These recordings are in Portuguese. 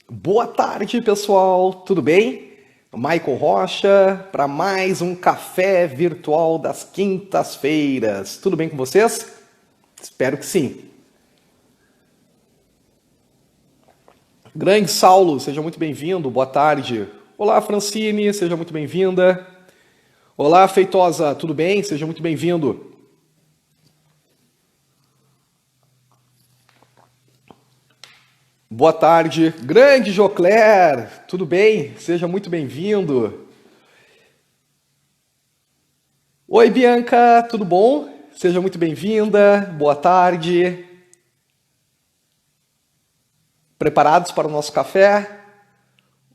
Boa tarde, pessoal. Tudo bem? Michael Rocha para mais um café virtual das quintas-feiras. Tudo bem com vocês? Espero que sim. Grande Saulo, seja muito bem-vindo. Boa tarde. Olá, Francine, seja muito bem-vinda. Olá, Feitosa, tudo bem? Seja muito bem-vindo. Boa tarde. Grande Jocler, tudo bem? Seja muito bem-vindo. Oi, Bianca, tudo bom? Seja muito bem-vinda. Boa tarde. Preparados para o nosso café?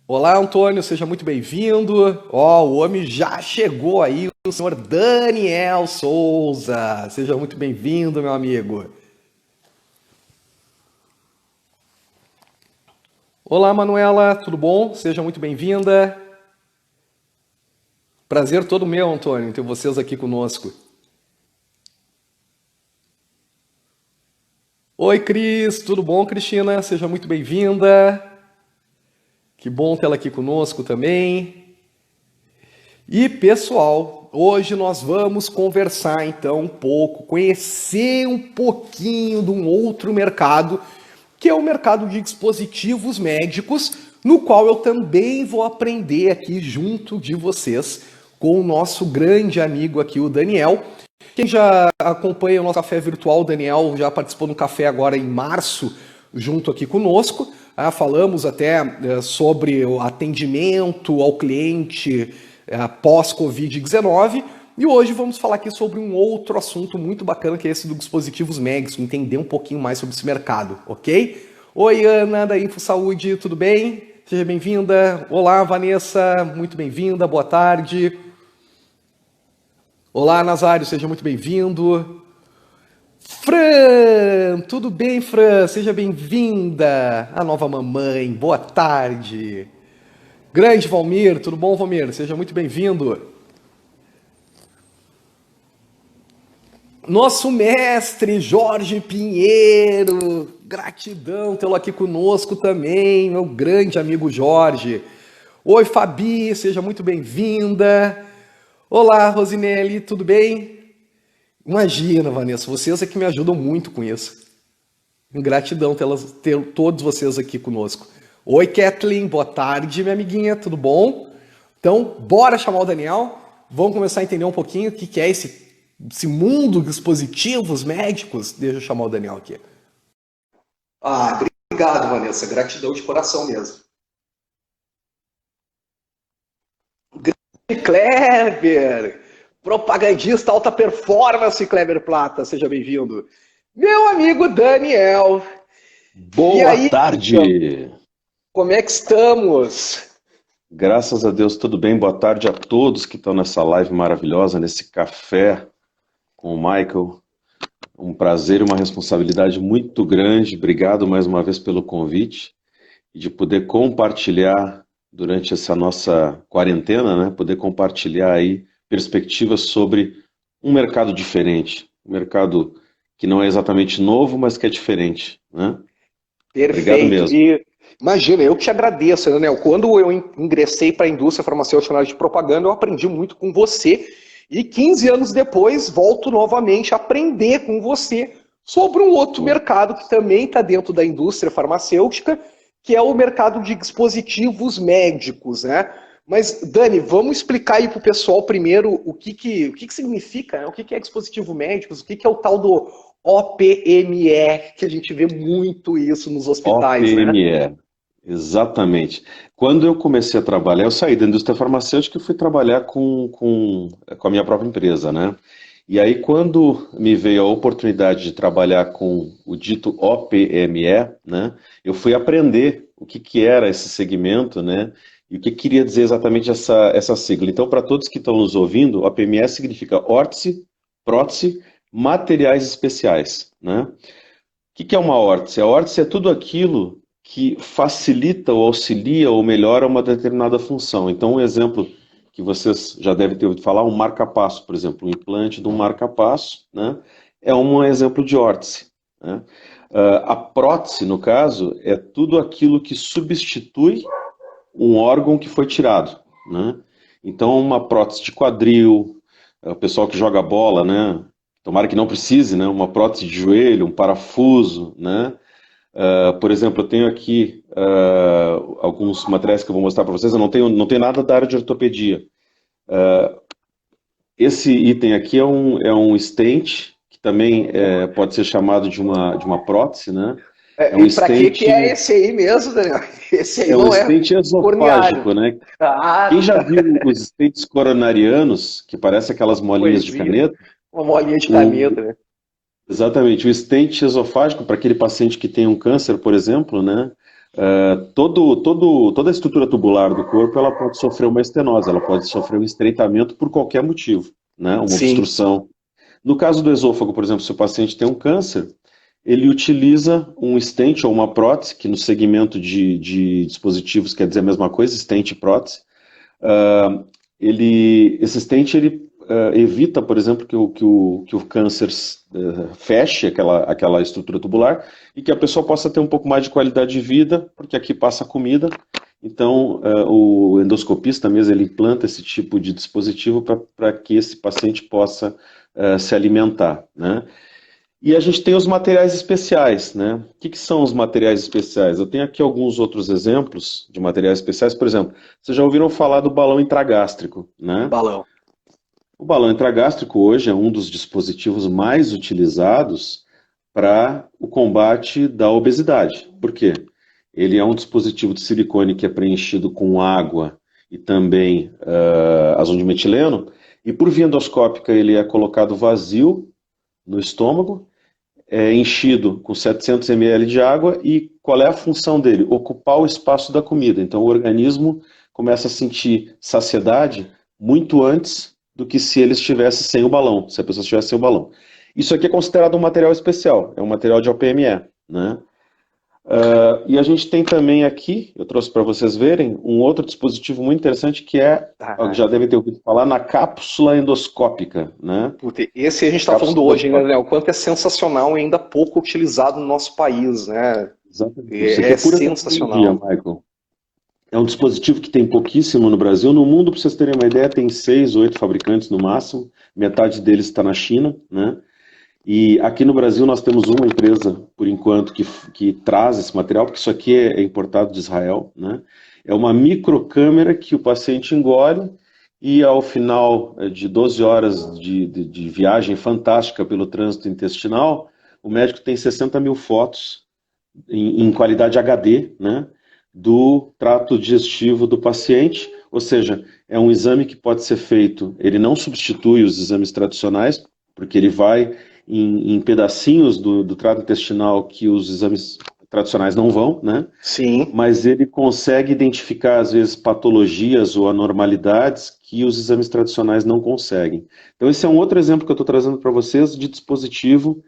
Olá, Antônio, seja muito bem-vindo. Ó, o homem já chegou aí, o senhor Daniel Souza. Seja muito bem-vindo, meu amigo. Olá, Manuela, tudo bom? Seja muito bem-vinda. Prazer todo meu, Antônio, ter vocês aqui conosco. Oi, Cris, tudo bom, Cristina? Seja muito bem-vinda. Que bom tê-la aqui conosco também. E pessoal, hoje nós vamos conversar então um pouco, conhecer um pouquinho de um outro mercado, que é o mercado de dispositivos médicos, no qual eu também vou aprender aqui junto de vocês com o nosso grande amigo aqui, o Daniel. Quem já acompanha o nosso café virtual, o Daniel já participou no café agora em março, junto aqui conosco. Falamos até sobre o atendimento ao cliente pós-Covid-19. E hoje vamos falar aqui sobre um outro assunto muito bacana, que é esse dos dispositivos médicos, entender um pouquinho mais sobre esse mercado, ok? Oi, Ana, da InfoSaúde, tudo bem? Seja bem-vinda. Olá, Vanessa, muito bem-vinda, boa tarde. Olá, Nazário, seja muito bem-vindo. Fran, tudo bem, Fran? Seja bem-vinda. A nova mamãe, boa tarde. Grande Valmir, tudo bom, Valmir? Seja muito bem-vindo. Nosso mestre Jorge Pinheiro, gratidão tê-lo aqui conosco também, meu grande amigo Jorge. Oi, Fabi, seja muito bem-vinda. Olá, Rosinelli, tudo bem? Imagina, Vanessa, vocês é que me ajudam muito com isso. Gratidão ter todos vocês aqui conosco. Oi, Kathleen, boa tarde, minha amiguinha, tudo bom? Então, bora chamar o Daniel. Vamos começar a entender um pouquinho o que é esse mundo dos dispositivos médicos. Deixa eu chamar o Daniel aqui. Obrigado, Vanessa. Gratidão de coração mesmo. Kleber, propagandista alta performance, Kleber Plata, seja bem-vindo. Meu amigo Daniel. E Boa aí, tarde! como é que estamos? Graças a Deus, tudo bem? Boa tarde a todos que estão nessa live maravilhosa, nesse café com o Michael. Um prazer e uma responsabilidade muito grande. Obrigado mais uma vez pelo convite e de poder compartilhar durante essa nossa quarentena, né? Poder compartilhar aí perspectivas sobre um mercado diferente, um mercado que não é exatamente novo, mas que é diferente, né? Obrigado Perfeito. mesmo. E imagina, eu que te agradeço, Daniel. Quando eu ingressei para a indústria farmacêutica na área de propaganda, eu aprendi muito com você. E 15 anos depois, volto novamente a aprender com você sobre um outro mercado que também está dentro da indústria farmacêutica, que é o mercado de dispositivos médicos, né? Mas, Dani, vamos explicar aí para o pessoal primeiro o que significa, né? O que é dispositivo médico, o que é o tal do OPME, que a gente vê muito isso nos hospitais, né? OPME, exatamente. Quando eu comecei a trabalhar, eu saí da indústria farmacêutica e fui trabalhar com a minha própria empresa, né? E aí, quando me veio a oportunidade de trabalhar com o dito OPME, né, eu fui aprender o que era esse segmento, né, e o que queria dizer exatamente essa sigla. Então, para todos que estão nos ouvindo, OPME significa órtese, prótese, materiais especiais, né? O que é uma órtese? A órtese é tudo aquilo que facilita ou auxilia ou melhora uma determinada função. Então, um exemplo que vocês já devem ter ouvido falar, um marca-passo, por exemplo, um implante de um marca-passo, né, é um exemplo de órtese, né? A prótese, no caso, é tudo aquilo que substitui um órgão que foi tirado, né? Então, uma prótese de quadril, o pessoal que joga bola, né? Tomara que não precise, né? Uma prótese de joelho, um parafuso, né? Por exemplo, eu tenho aqui alguns materiais que eu vou mostrar para vocês. Eu não tenho nada da área de ortopedia. Esse item aqui é um stent, que também pode ser chamado de uma prótese, né? É um E para que stent, é esse aí mesmo, Daniel? Esse aí é um não é stent corneário. esofágico, né? Ah, Quem já tá. viu os stents coronarianos, que parece aquelas molinhas de Poesia. caneta, Uma molinha de o, caneta, né? exatamente, o stent esofágico, para aquele paciente que tem um câncer, por exemplo, né? Toda a estrutura tubular do corpo ela pode sofrer uma estenose, ela pode sofrer um estreitamento por qualquer motivo, né? Uma Sim. obstrução. No caso do esôfago, por exemplo, se o paciente tem um câncer, ele utiliza um stent ou uma prótese, que no segmento de dispositivos quer dizer a mesma coisa, stent e prótese. Uh, esse stent ele evita, por exemplo, que o câncer feche aquela estrutura tubular e que a pessoa possa ter um pouco mais de qualidade de vida, porque aqui passa comida. Então, o endoscopista mesmo ele implanta esse tipo de dispositivo para que esse paciente possa se alimentar, né? E a gente tem os materiais especiais, né? O que são os materiais especiais? Eu tenho aqui alguns outros exemplos de materiais especiais. Por exemplo, vocês já ouviram falar do balão intragástrico, né? Balão. O balão intragástrico hoje é um dos dispositivos mais utilizados para o combate da obesidade. Por quê? Ele é um dispositivo de silicone que é preenchido com água e também ácido de metileno, e por via endoscópica ele é colocado vazio no estômago, é enchido com 700 ml de água, e qual é a função dele? Ocupar o espaço da comida. Então o organismo começa a sentir saciedade muito antes do que se ele estivesse sem o balão, se a pessoa estivesse sem o balão. Isso aqui é considerado um material especial, é um material de OPME, né? E a gente tem também aqui, eu trouxe para vocês verem, um outro dispositivo muito interessante que já devem ter ouvido falar, na cápsula endoscópica, né? Puta, esse a gente está Cápsula falando hoje, né, endoscópica. Daniel? O quanto é sensacional e ainda pouco utilizado no nosso país, né? Exatamente. Isso aqui É é pura tecnologia, sensacional. Michael. É um dispositivo que tem pouquíssimo no Brasil. No mundo, para vocês terem uma ideia, tem 6 ou 8 fabricantes no máximo. Metade deles está na China, né? E aqui no Brasil nós temos uma empresa, por enquanto, que traz esse material, porque isso aqui é importado de Israel, né? É uma microcâmera que o paciente engole e ao final de 12 horas de viagem fantástica pelo trânsito intestinal, o médico tem 60 mil fotos em qualidade HD, né, do trato digestivo do paciente, ou seja, é um exame que pode ser feito, ele não substitui os exames tradicionais, porque ele vai em pedacinhos do trato intestinal que os exames tradicionais não vão, né? Sim. Mas ele consegue identificar, às vezes, patologias ou anormalidades que os exames tradicionais não conseguem. Então, esse é um outro exemplo que eu estou trazendo para vocês de dispositivo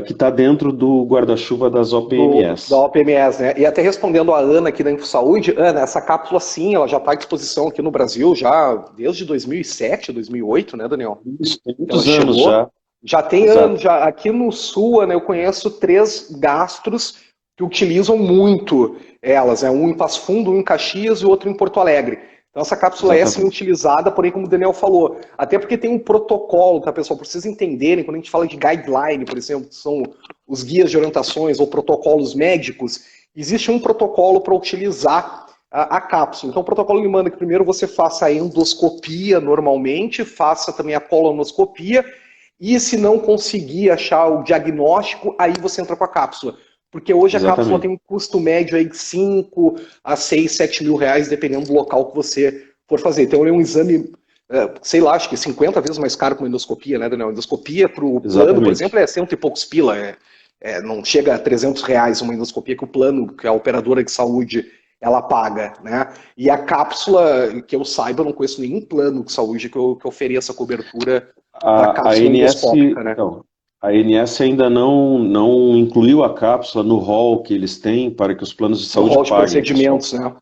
que está dentro do guarda-chuva das Da OPMS. OPMS, né? E até respondendo a Ana aqui da InfoSaúde, Ana, essa cápsula sim, ela já está à disposição aqui no Brasil já desde 2007, 2008, né, Daniel? Isso, tem Ela muitos anos chegou, já. já tem Exato. anos, já aqui no Sul, né, eu conheço 3 gastros que utilizam muito elas, né? Um em Passo Fundo, um em Caxias e o outro em Porto Alegre. Então essa cápsula é sim Exatamente. utilizada, porém como o Daniel falou, até porque tem um protocolo, tá, pessoal? Para vocês entenderem, quando a gente fala de guideline, por exemplo, que são os guias de orientações ou protocolos médicos, existe um protocolo para utilizar a cápsula. Então o protocolo me manda que primeiro você faça a endoscopia normalmente, faça também a colonoscopia, e se não conseguir achar o diagnóstico, aí você entra com a cápsula. Porque hoje a cápsula tem Exatamente. um custo médio aí de 5 a 6, 7 mil reais, dependendo do local que você for fazer. Então é um exame, sei lá, acho que 50 vezes mais caro que uma endoscopia, né, Daniel? Endoscopia para o plano, por exemplo, Exatamente. é cento e poucos pila. Não chega a 300 reais uma endoscopia que o plano, que a operadora de saúde, ela paga, né? E a cápsula, que eu saiba, eu não conheço nenhum plano de saúde que ofereça cobertura para A cápsula ANS, endoscópica, né? então, a ANS ainda não incluiu a cápsula no rol que eles têm para que os planos de No saúde rol de paguem, pessoal. procedimentos, né?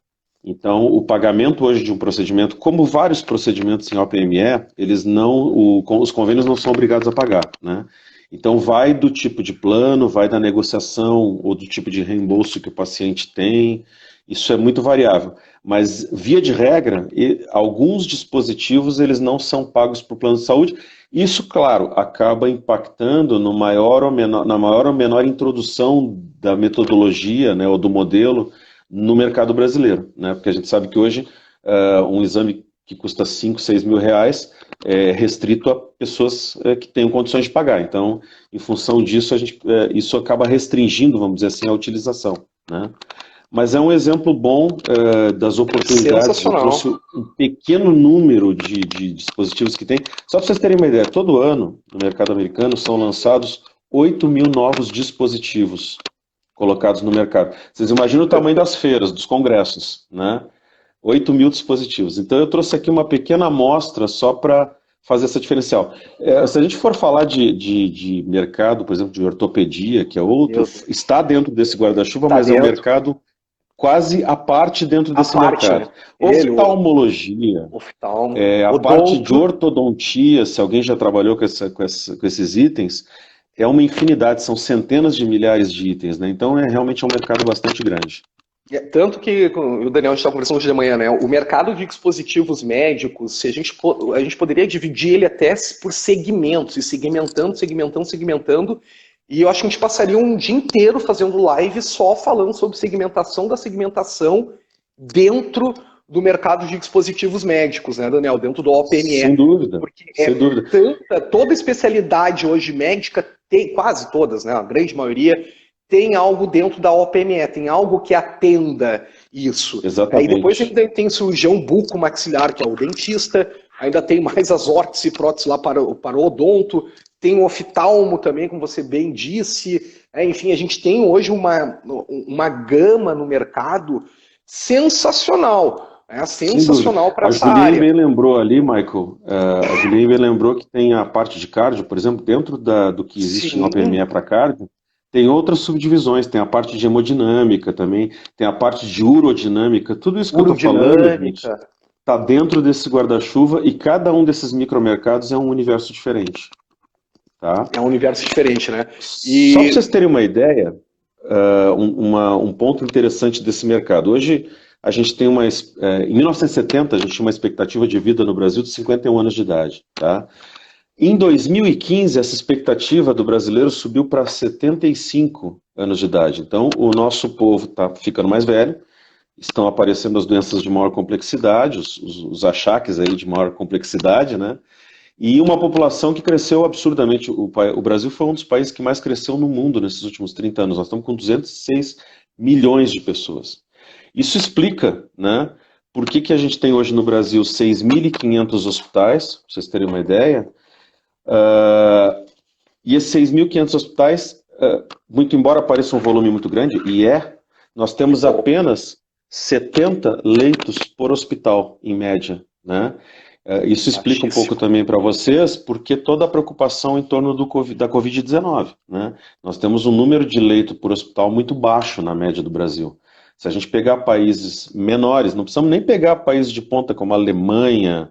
Então, o pagamento hoje de um procedimento, como vários procedimentos em OPME, eles não, os convênios não são obrigados a pagar, né? Então vai do tipo de plano, vai da negociação ou do tipo de reembolso que o paciente tem, isso é muito variável. Mas, via de regra, alguns dispositivos eles não são pagos por plano de saúde. Isso, claro, acaba impactando no maior ou menor, na maior ou menor introdução da metodologia, né, ou do modelo no mercado brasileiro, né? Porque a gente sabe que hoje um exame que custa 5, 6 mil reais é restrito a pessoas que tenham condições de pagar. Então, em função disso, isso acaba restringindo, vamos dizer assim, a utilização, né? Mas é um exemplo bom das oportunidades. Eu trouxe um pequeno número de dispositivos que tem. Só para vocês terem uma ideia, todo ano, no mercado americano, são lançados 8 mil novos dispositivos colocados no mercado. Vocês imaginam o tamanho das feiras, dos congressos, né? 8 mil dispositivos. Então eu trouxe aqui uma pequena amostra só para fazer essa diferencial. Se a gente for falar de mercado, por exemplo, de ortopedia, que é outro, está dentro desse guarda-chuva, mas é um mercado quase à parte dentro desse mercado. Né? Oftalmologia, a parte de ortodontia, se alguém já trabalhou com esses itens, é uma infinidade, são centenas de milhares de itens, né? Então realmente é um mercado bastante grande. Tanto que o Daniel estava conversando hoje de manhã, né? O mercado de dispositivos médicos, se a gente poderia dividir ele até por segmentos, e segmentando, e eu acho que a gente passaria um dia inteiro fazendo live só falando sobre segmentação da segmentação dentro do mercado de dispositivos médicos, né, Daniel? Dentro do OPME. Sem dúvida. Porque sem dúvida. Toda especialidade hoje médica tem, quase todas, né? A grande maioria tem algo dentro da OPME, tem algo que atenda isso. Exatamente. E depois ainda tem cirurgião bucomaxilar, que é o dentista, ainda tem mais as órteses e próteses lá para o odonto, tem o oftalmo também, como você bem disse. Enfim, a gente tem hoje uma gama no mercado sensacional. Sensacional para essa área. A Juliane bem lembrou ali, Michael, a Juliane bem lembrou que tem a parte de cardio, por exemplo, dentro do que existe no OPME para cardio, tem outras subdivisões, tem a parte de hemodinâmica também, tem a parte de urodinâmica, tudo isso que eu estou falando, gente, está dentro desse guarda-chuva e cada um desses micromercados é um universo diferente. Tá? É um universo diferente, né? Só para vocês terem uma ideia, um ponto interessante desse mercado. Hoje, a gente tem em 1970, a gente tinha uma expectativa de vida no Brasil de 51 anos de idade. Tá? Em 2015, essa expectativa do brasileiro subiu para 75 anos de idade. Então, o nosso povo está ficando mais velho, estão aparecendo as doenças de maior complexidade, os achaques aí de maior complexidade, né? E uma população que cresceu absurdamente. O Brasil foi um dos países que mais cresceu no mundo nesses últimos 30 anos. Nós estamos com 206 milhões de pessoas. Isso explica, né, por que a gente tem hoje no Brasil 6.500 hospitais, para vocês terem uma ideia. E esses 6.500 hospitais, muito embora pareça um volume muito grande, nós temos apenas 70 leitos por hospital, em média, né? Isso explica um pouco também para vocês, porque toda a preocupação em torno da Covid-19, né? Nós temos um número de leito por hospital muito baixo na média do Brasil. Se a gente pegar países menores, não precisamos nem pegar países de ponta como a Alemanha,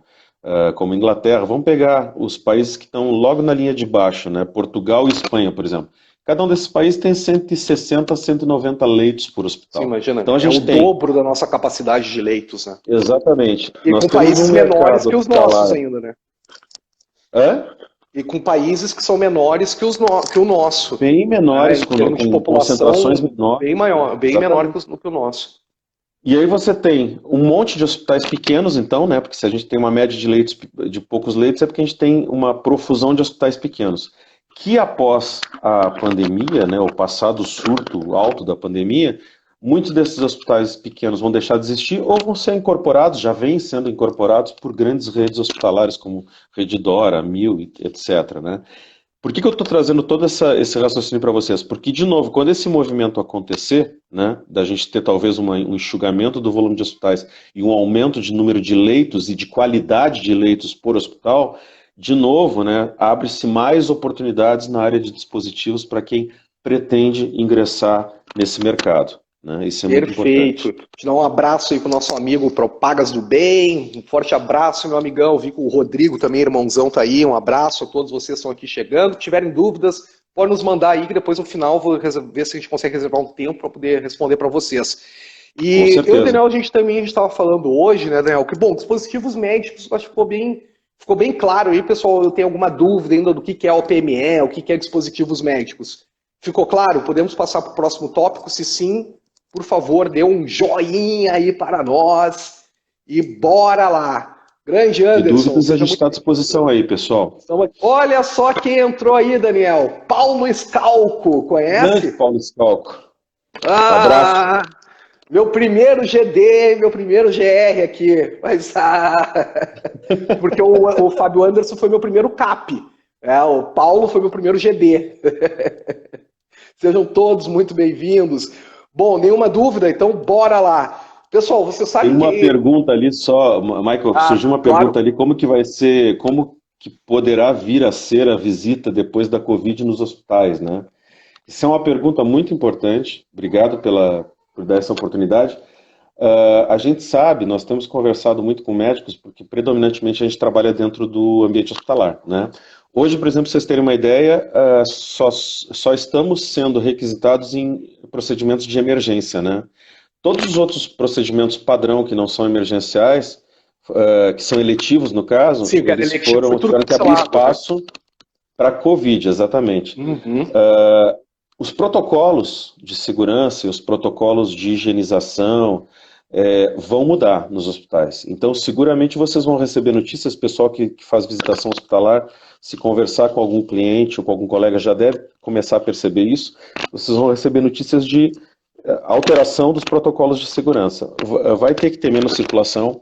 como a Inglaterra, vamos pegar os países que estão logo na linha de baixo, né? Portugal e Espanha, por exemplo. Cada um desses países tem 160 a 190 leitos por hospital. Sim, imagina, então, a gente tem o dobro da nossa capacidade de leitos, né? Exatamente. E nós com países menores que os nossos ainda, né? E com países que são menores que o nosso. Bem menores, em termos de população, concentrações menores. Bem menor que o nosso. E aí você tem um monte de hospitais pequenos, então, né? Porque se a gente tem uma média de leitos, de poucos leitos, é porque a gente tem uma profusão de hospitais pequenos. Que após a pandemia, né, o passado surto alto da pandemia, muitos desses hospitais pequenos vão deixar de existir ou vão ser incorporados, já vêm sendo incorporados por grandes redes hospitalares como Rede Dora, Mil, etc. Né? Por que eu estou trazendo todo esse raciocínio para vocês? Porque, de novo, quando esse movimento acontecer, né, da gente ter talvez um enxugamento do volume de hospitais e um aumento de número de leitos e de qualidade de leitos por hospital, de novo, né, abre-se mais oportunidades na área de dispositivos para quem pretende ingressar nesse mercado. né? Isso é muito importante. Perfeito. Te dar um abraço aí pro nosso amigo Propagas do Bem. Um forte abraço, meu amigão. Vi que o Rodrigo também, irmãozão, tá aí. Um abraço a todos vocês que estão aqui chegando. Se tiverem dúvidas, pode nos mandar aí, que depois no final vou ver se a gente consegue reservar um tempo para poder responder para vocês. Com E eu e o certeza. Daniel, a gente estava falando hoje, né, Daniel, que bom, dispositivos médicos, acho que ficou bem claro aí, pessoal. Eu tenho alguma dúvida ainda do que é OPME, o que é dispositivos médicos. Ficou claro? Podemos passar para o próximo tópico? Se sim, por favor, dê um joinha aí para nós e bora lá. Grande De Anderson. dúvidas, a gente está à disposição aí, pessoal. Olha só quem entrou aí, Daniel. Paulo Scalco, conhece? Grande Paulo Scalco. Ah, meu primeiro GD, meu primeiro GR aqui. Mas, porque o Fábio Anderson foi meu primeiro CAP. O Paulo foi meu primeiro GD. Sejam todos muito bem-vindos. Bom, nenhuma dúvida, então bora lá. Pessoal, você sabe Tem uma que... pergunta ali só, Michael, surgiu uma pergunta claro. ali, como que vai ser, como que poderá vir a ser a visita depois da Covid nos hospitais, né? Isso é uma pergunta muito importante, obrigado por dar essa oportunidade. A gente sabe, nós temos conversado muito com médicos, porque predominantemente a gente trabalha dentro do ambiente hospitalar, né? Hoje, por exemplo, para vocês terem uma ideia, só estamos sendo requisitados em procedimentos de emergência, né? Todos os outros procedimentos padrão que não são emergenciais, que são eletivos no caso, Sim, eles eletivo foi tudo tiveram que abrir cancelado, né? espaço para a Covid, exatamente. Uhum. Os protocolos de segurança e os protocolos de higienização vão mudar nos hospitais. Então, seguramente vocês vão receber notícias, pessoal que faz visitação hospitalar, se conversar com algum cliente ou com algum colega já deve começar a perceber isso, vocês vão receber notícias de alteração dos protocolos de segurança. Vai ter que ter menos circulação,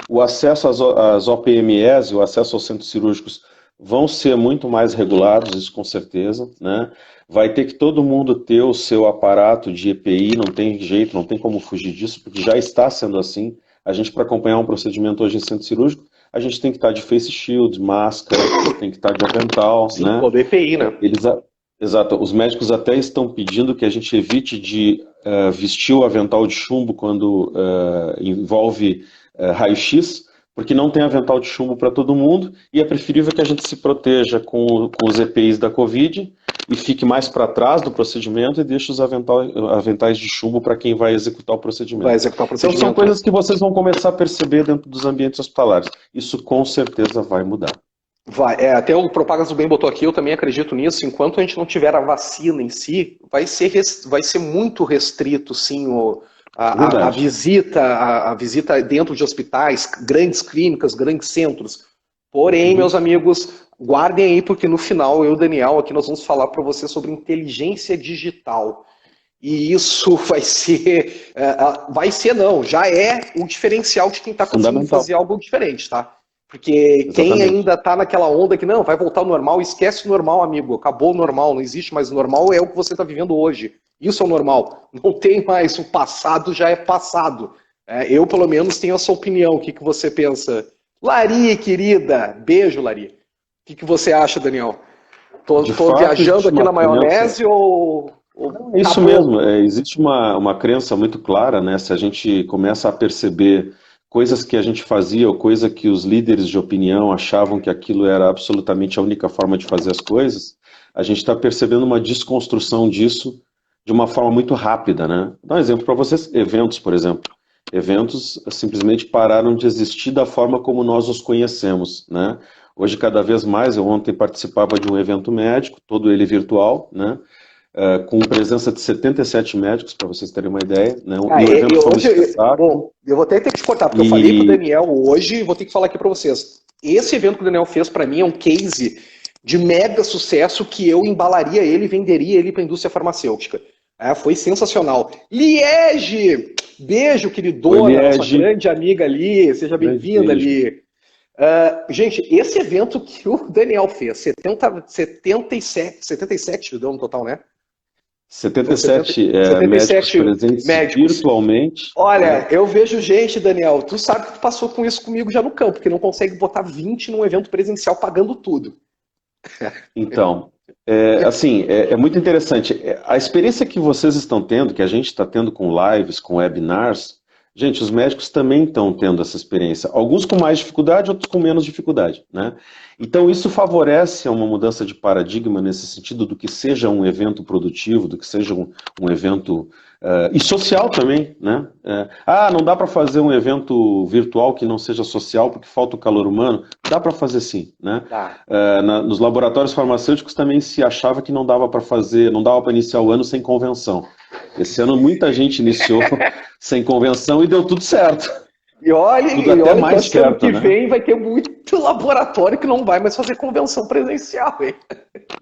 o acesso às OPMEs e o acesso aos centros cirúrgicos vão ser muito mais regulados, isso com certeza, né? Vai ter que todo mundo ter o seu aparato de EPI, não tem jeito, não tem como fugir disso, porque já está sendo assim. A gente, para acompanhar um procedimento hoje em centro cirúrgico, a gente tem que estar de face shield, máscara, tem que estar de avental, Sim, né? todo EPI, né? Exato, os médicos até estão pedindo que a gente evite de vestir o avental de chumbo quando envolve raio-x, porque não tem avental de chumbo para todo mundo, e é preferível que a gente se proteja com os EPIs da Covid e fique mais para trás do procedimento e deixe os aventais de chumbo para quem vai executar o procedimento. Vai executar o procedimento. Então são coisas que vocês vão começar a perceber dentro dos ambientes hospitalares. Isso com certeza vai mudar. Vai, até o Propagas do Bem botou aqui, eu também acredito nisso. Enquanto a gente não tiver a vacina em si, vai ser muito restrito, sim, a visita dentro de hospitais, grandes clínicas, grandes centros. Porém, meus amigos, guardem aí, porque no final, eu e o Daniel aqui, nós vamos falar para vocês sobre inteligência digital. E isso já é o diferencial de quem está conseguindo fazer algo diferente, tá? Porque quem ainda está naquela onda que não, vai voltar ao normal, esquece o normal, amigo. Acabou o normal, não existe mais o normal, é o que você está vivendo hoje. Isso é o normal. Não tem mais, o passado já é passado. Eu, pelo menos, tenho essa opinião. O que você pensa? Lari, querida. Beijo, Lari. O que você acha, Daniel? Tô viajando aqui na maionese ou isso mesmo. Existe uma crença muito clara, né? Se a gente começa a perceber coisas que a gente fazia, ou coisa que os líderes de opinião achavam que aquilo era absolutamente a única forma de fazer as coisas, a gente está percebendo uma desconstrução disso de uma forma muito rápida, né? Vou dar um exemplo para vocês, eventos, por exemplo. Eventos simplesmente pararam de existir da forma como nós os conhecemos, né? Hoje, cada vez mais, eu ontem participava de um evento médico, todo ele virtual, né? Com presença de 77 médicos, para vocês terem uma ideia. Né? E o evento foi um espetáculo. Bom, eu vou até ter que te cortar, porque eu falei pro Daniel hoje, vou ter que falar aqui para vocês. Esse evento que o Daniel fez, para mim, é um case de mega sucesso que eu embalaria ele e venderia ele para a indústria farmacêutica. Foi sensacional. Liege! Beijo, queridona, nossa grande amiga ali, seja bem-vinda ali. Gente, esse evento que o Daniel fez, 77 deu no total, né? 77 médicos presentes virtualmente. Olha, eu vejo gente, Daniel, tu sabe que tu passou com isso comigo já no campo, que não consegue botar 20 num evento presencial pagando tudo. Então, Assim, é muito interessante. A experiência que vocês estão tendo, que a gente está tendo com lives, com webinars, gente, os médicos também estão tendo essa experiência. Alguns com mais dificuldade, outros com menos dificuldade, né? Então, isso favorece uma mudança de paradigma nesse sentido do que seja um evento produtivo, do que seja um evento e social também, né? Não dá para fazer um evento virtual que não seja social porque falta o calor humano. Dá para fazer sim, né? Tá. Nos laboratórios farmacêuticos também se achava que não dava para fazer, não dava para iniciar o ano sem convenção. Esse ano muita gente iniciou sem convenção e deu tudo certo. E olha, Tudo até que mais acho que ano certo, que né? vem vai ter muito laboratório que não vai mais fazer convenção presencial, hein?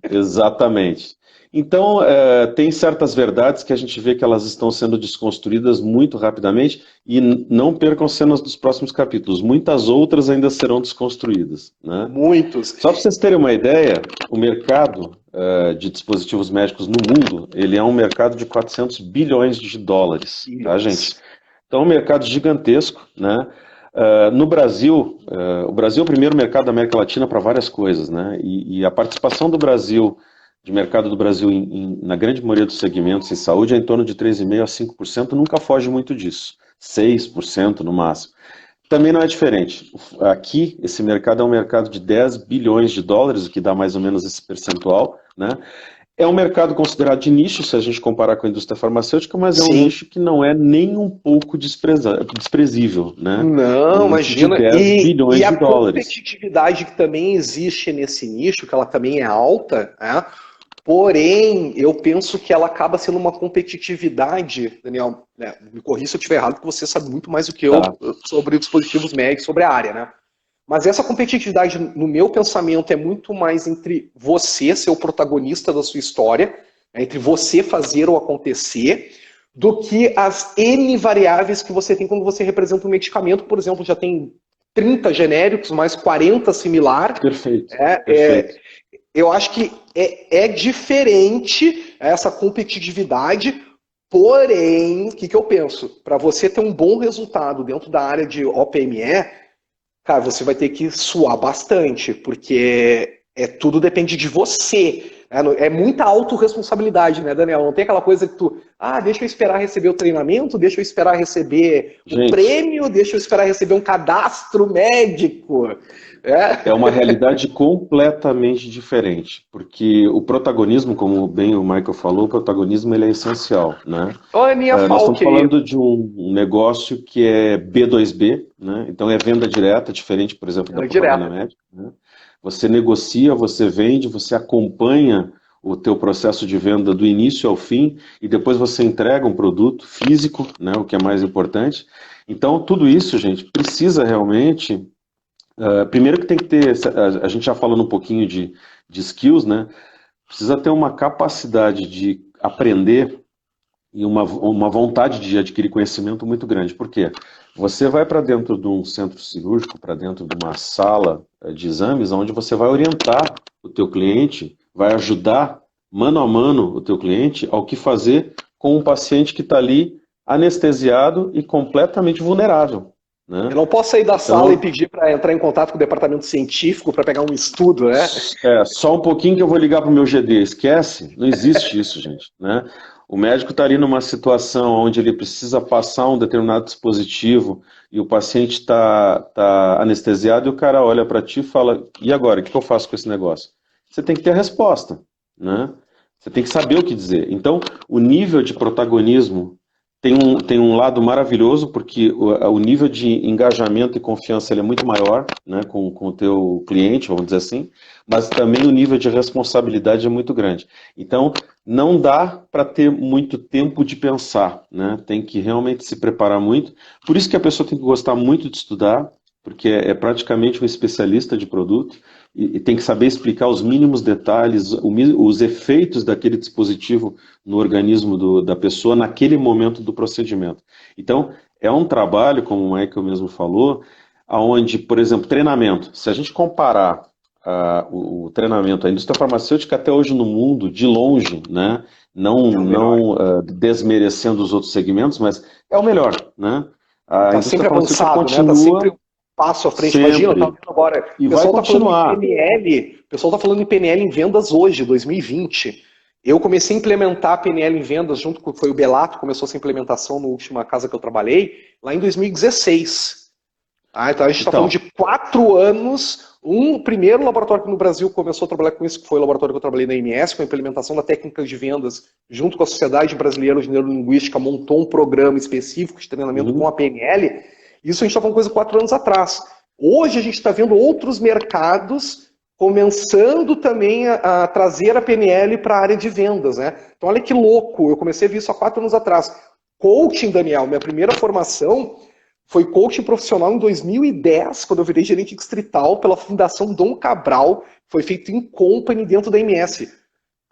Exatamente. Então, tem certas verdades que a gente vê que elas estão sendo desconstruídas muito rapidamente e não percam cenas dos próximos capítulos. Muitas outras ainda serão desconstruídas, né? Muitos. Só para vocês terem uma ideia, o mercado de dispositivos médicos no mundo, ele é um mercado de 400 bilhões de dólares, tá, gente? Então, é um mercado gigantesco, né? No Brasil, o Brasil é o primeiro mercado da América Latina para várias coisas, né? E a participação do Brasil, de mercado do Brasil na grande maioria dos segmentos em saúde é em torno de 3,5% a 5%, nunca foge muito disso, 6% no máximo. Também não é diferente. Aqui, esse mercado é um mercado de 10 bilhões de dólares, o que dá mais ou menos esse percentual, né? É um mercado considerado de nicho, se a gente comparar com a indústria farmacêutica, mas é um Sim. nicho que não é nem um pouco desprezível, né? É Não, um nicho de imagina. 10 bilhões E a de dólares. competitividade que também existe nesse nicho, que ela também é alta, né? Porém, eu penso que ela acaba sendo uma competitividade, Daniel, né, me corrija se eu estiver errado, porque você sabe muito mais do que eu Tá. sobre dispositivos médicos, sobre a área, né? Mas essa competitividade, no meu pensamento, é muito mais entre você ser o protagonista da sua história, né, entre você fazer o acontecer, do que as N variáveis que você tem quando você representa um medicamento. Por exemplo, já tem 30 genéricos, mais 40 similar. Perfeito, É, perfeito. eu acho que é diferente essa competitividade, porém, o que eu penso? Para você ter um bom resultado dentro da área de OPME, cara, você vai ter que suar bastante, porque tudo depende de você. É muita autorresponsabilidade, né, Daniel? Não tem aquela coisa que tu, deixa eu esperar receber o treinamento, deixa eu esperar receber o Gente, prêmio, deixa eu esperar receber um cadastro médico. é uma realidade completamente diferente, porque o protagonismo, como bem o Michael falou, o protagonismo ele é essencial, né? Olha a minha Nós estamos falca aí. falando de um negócio que é B2B, né? Então é venda direta, diferente, por exemplo, da Venda propaganda direta. médica, né? Você negocia, você vende, você acompanha o teu processo de venda do início ao fim e depois você entrega um produto físico, né? O que é mais importante. Então tudo isso, gente, precisa realmente primeiro que tem que ter, a gente já falando um pouquinho de skills, né? Precisa ter uma capacidade de aprender e uma vontade de adquirir conhecimento muito grande. Por quê? Você vai para dentro de um centro cirúrgico, para dentro de uma sala de exames, onde você vai orientar o teu cliente, vai ajudar mano a mano o teu cliente ao que fazer com um paciente que está ali anestesiado e completamente vulnerável, Eu né? não posso sair da sala e Então, pedir para entrar em contato com o departamento científico para pegar um estudo, né? só um pouquinho que eu vou ligar para o meu GD. Esquece? Não existe isso, gente, né? O médico está ali numa situação onde ele precisa passar um determinado dispositivo e o paciente tá anestesiado e o cara olha para ti e fala, e agora, o que eu faço com esse negócio? Você tem que ter a resposta, né? Você tem que saber o que dizer. Então, o nível de protagonismo tem um lado maravilhoso, porque o nível de engajamento e confiança ele é muito maior, né, com o teu cliente, vamos dizer assim, mas também o nível de responsabilidade é muito grande. Então, não dá para ter muito tempo de pensar, né? Tem que realmente se preparar muito. Por isso que a pessoa tem que gostar muito de estudar, porque é praticamente um especialista de produto e tem que saber explicar os mínimos detalhes, os efeitos daquele dispositivo no organismo da pessoa naquele momento do procedimento. Então, é um trabalho, como o Michael mesmo falou, onde, por exemplo, treinamento. Se a gente comparar o treinamento, a indústria farmacêutica até hoje no mundo, de longe, né? É o melhor. Não desmerecendo os outros segmentos, mas é o melhor, né? A Tá indústria sempre farmacêutica avançado, né? Tá continua sempre. passo à frente. Imagina, eu sempre. tava vendo agora, E o vai pessoal tá falando em continuar. PNL, o pessoal tá falando em PNL em vendas hoje, 2020. Eu comecei a implementar a PNL em vendas junto com foi o Belato, começou essa implementação na última casa que eu trabalhei, lá em 2016. Então a gente está falando Então, de 4 anos. O primeiro laboratório que no Brasil começou a trabalhar com isso, que foi o laboratório que eu trabalhei na MS, com a implementação da técnica de vendas, junto com a Sociedade Brasileira de Neurolinguística, montou um programa específico de treinamento com a uhum, PNL. Isso a gente está falando coisa 4 anos atrás. Hoje a gente está vendo outros mercados começando também a trazer a PNL para a área de vendas, né? Então olha que louco, eu comecei a ver isso há 4 anos atrás. Coaching, Daniel, minha primeira formação foi coaching profissional em 2010, quando eu virei gerente distrital pela Fundação Dom Cabral. Foi feito em company dentro da MS.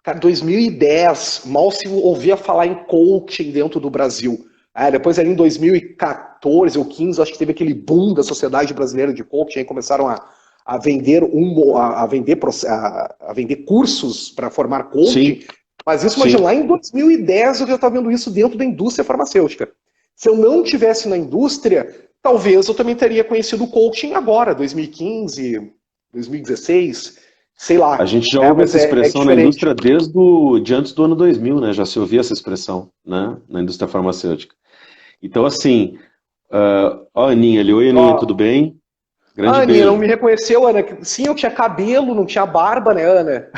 Cara, 2010, mal se ouvia falar em coaching dentro do Brasil. Depois ali em 2014 ou 15, acho que teve aquele boom da Sociedade Brasileira de Coaching, aí começaram a vender a vender cursos para formar coaching. sim, Mas isso, imagina, sim. lá em 2010 eu já estava vendo isso dentro da indústria farmacêutica. Se eu não tivesse na indústria, talvez eu também teria conhecido o coaching agora, 2015, 2016, sei A lá. gente já ouve Mas essa é expressão na diferente. indústria de antes do ano 2000, né? Já se ouvia essa expressão, né? Na indústria farmacêutica. Então, assim, ó, a Aninha ali. Oi, Aninha, tudo Ó, bem? Grande a Aninha não beijo. me reconheceu, Ana. Sim, eu tinha cabelo, não tinha barba, né, Ana?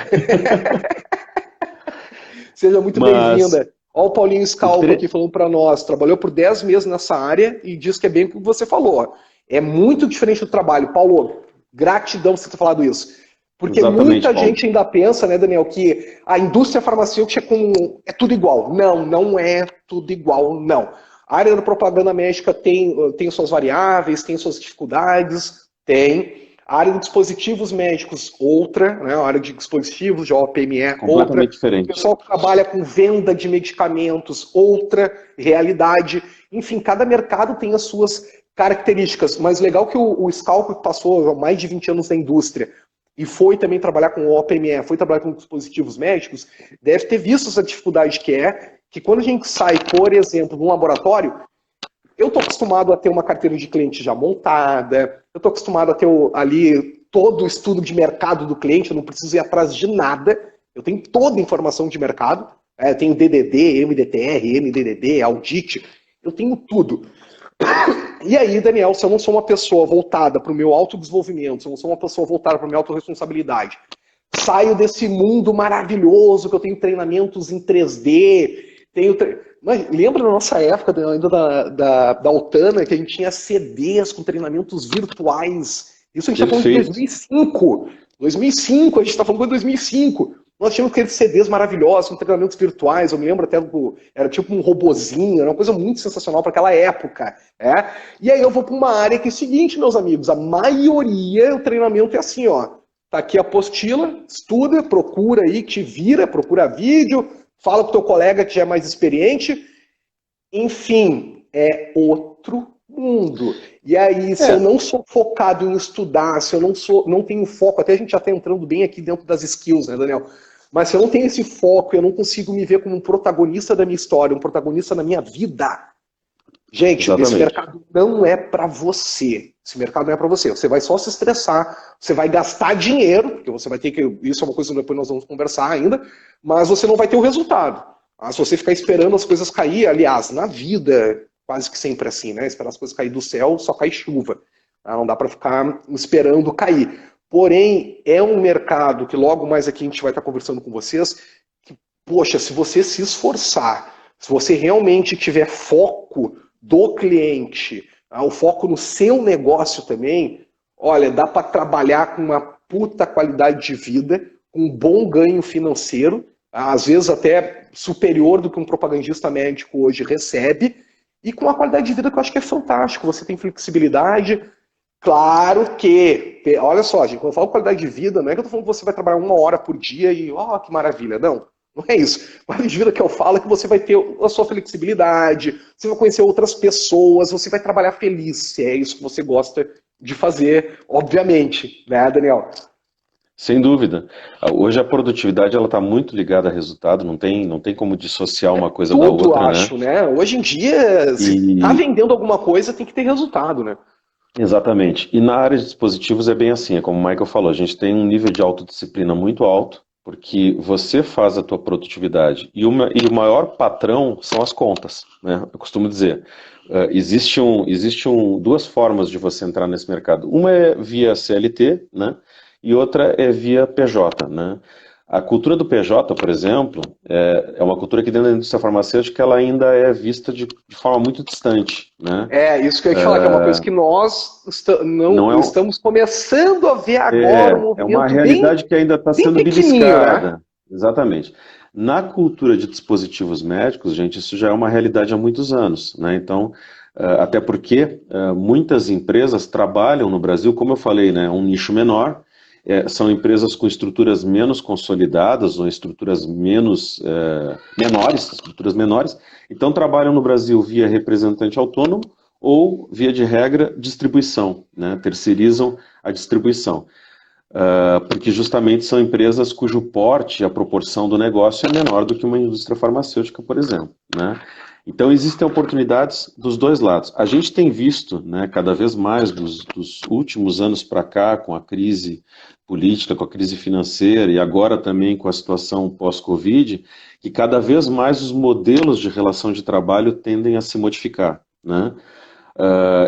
Seja muito Mas, bem-vinda. Ó, o Paulinho Scalco aqui inter- falando para nós. Trabalhou por 10 meses nessa área e diz que é bem o que você falou. Ó. É muito diferente do trabalho. Paulo, gratidão por você ter falado isso. Porque exatamente, muita Paulo. gente ainda pensa, né, Daniel, que a indústria farmacêutica é tudo igual. Não, não é tudo igual, não. A área da propaganda médica tem suas variáveis, tem suas dificuldades, tem. A área de dispositivos médicos, outra, né? A área de dispositivos, de OPME, outra. Completamente O diferente. pessoal que trabalha com venda de medicamentos, outra realidade. Enfim, cada mercado tem as suas características. Mas legal que o Scalco, que passou mais de 20 anos na indústria e foi também trabalhar com o OPME, foi trabalhar com dispositivos médicos, deve ter visto essa dificuldade que quando a gente sai, por exemplo, num laboratório, eu estou acostumado a ter uma carteira de cliente já montada, eu estou acostumado a ter ali todo o estudo de mercado do cliente, eu não preciso ir atrás de nada, eu tenho toda a informação de mercado, eu tenho DDD, MDTR, MDDD, audit, eu tenho tudo. E aí, Daniel, se eu não sou uma pessoa voltada para o meu autodesenvolvimento, se eu não sou uma pessoa voltada para a minha autorresponsabilidade, saio desse mundo maravilhoso que eu tenho treinamentos em 3D, Mas lembra da nossa época, ainda da Altana, que a gente tinha CDs com treinamentos virtuais. Isso a gente está falando de Perfeito. 2005. 2005, a gente está falando de 2005. Nós tínhamos aqueles CDs maravilhosos com treinamentos virtuais. Eu me lembro até era tipo um robozinho, era uma coisa muito sensacional para aquela época. E aí eu vou para uma área que é o seguinte, meus amigos, a maioria o treinamento é assim, ó. Tá aqui a apostila, estuda, procura aí, te vira, procura vídeo, fala com o teu colega que já é mais experiente. Enfim, é outro mundo. E aí, se eu É, não sou focado em estudar, se eu não tenho foco, até a gente já está entrando bem aqui dentro das skills, né, Daniel? Mas se eu não tenho esse foco, eu não consigo me ver como um protagonista da minha história, um protagonista da minha vida. Gente, esse exatamente. mercado não é para você. Esse mercado não é para você. Você vai só se estressar, você vai gastar dinheiro, porque você vai ter que. Isso é uma coisa que depois nós vamos conversar ainda, mas você não vai ter o resultado. Se você ficar esperando as coisas cair, aliás, na vida, quase que sempre assim, né? Esperar as coisas cair do céu, só cai chuva. Não dá para ficar esperando cair. Porém, é um mercado que logo mais aqui a gente vai estar conversando com vocês, que, poxa, se você se esforçar, se você realmente tiver foco do cliente, o foco no seu negócio também, olha, dá para trabalhar com uma puta qualidade de vida, com um bom ganho financeiro, às vezes até superior do que um propagandista médico hoje recebe, e com uma qualidade de vida que eu acho que é fantástico. Você tem flexibilidade, claro que, olha só, gente, quando eu falo qualidade de vida, não é que eu tô falando que você vai trabalhar 1 hora por dia e, ó, que maravilha, não. Não é isso. Qualidade de vida que eu falo é que você vai ter a sua flexibilidade, você vai conhecer outras pessoas, você vai trabalhar feliz, se é isso que você gosta de fazer, obviamente, né, Daniel? Sem dúvida. Hoje a produtividade ela está muito ligada a resultado, não tem como dissociar uma coisa da Tudo, outra, né? acho, né? Hoje em dia, se tá E vendendo alguma coisa, tem que ter resultado, né? Exatamente. E na área de dispositivos é bem assim, é como o Michael falou, a gente tem um nível de autodisciplina muito alto, porque você faz a tua produtividade e o maior patrão são as contas, né? Eu costumo dizer, duas formas de você entrar nesse mercado. Uma é via CLT, né? E outra é via PJ, né? A cultura do PJ, por exemplo, é uma cultura que dentro da indústria farmacêutica ela ainda é vista de forma muito distante, né? É, isso que eu ia te falar, que é uma coisa que nós Não não é, estamos começando a ver agora um é uma movimento bem, realidade que ainda está bem sendo pequenininho, né? beliscada. Exatamente. Na cultura de dispositivos médicos, gente, isso já é uma realidade há muitos anos, né? Então, até porque muitas empresas trabalham no Brasil, como eu falei, né, um nicho menor, são empresas com estruturas menos consolidadas ou estruturas estruturas menores, então trabalham no Brasil via representante autônomo ou, via de regra, distribuição, né? Terceirizam a distribuição. Porque justamente são empresas cujo porte, a proporção do negócio é menor do que uma indústria farmacêutica, por exemplo, né? Então existem oportunidades dos dois lados. A gente tem visto, né, cada vez mais dos últimos anos para cá, com a crise política, com a crise financeira e agora também com a situação pós-Covid, que cada vez mais os modelos de relação de trabalho tendem a se modificar, né?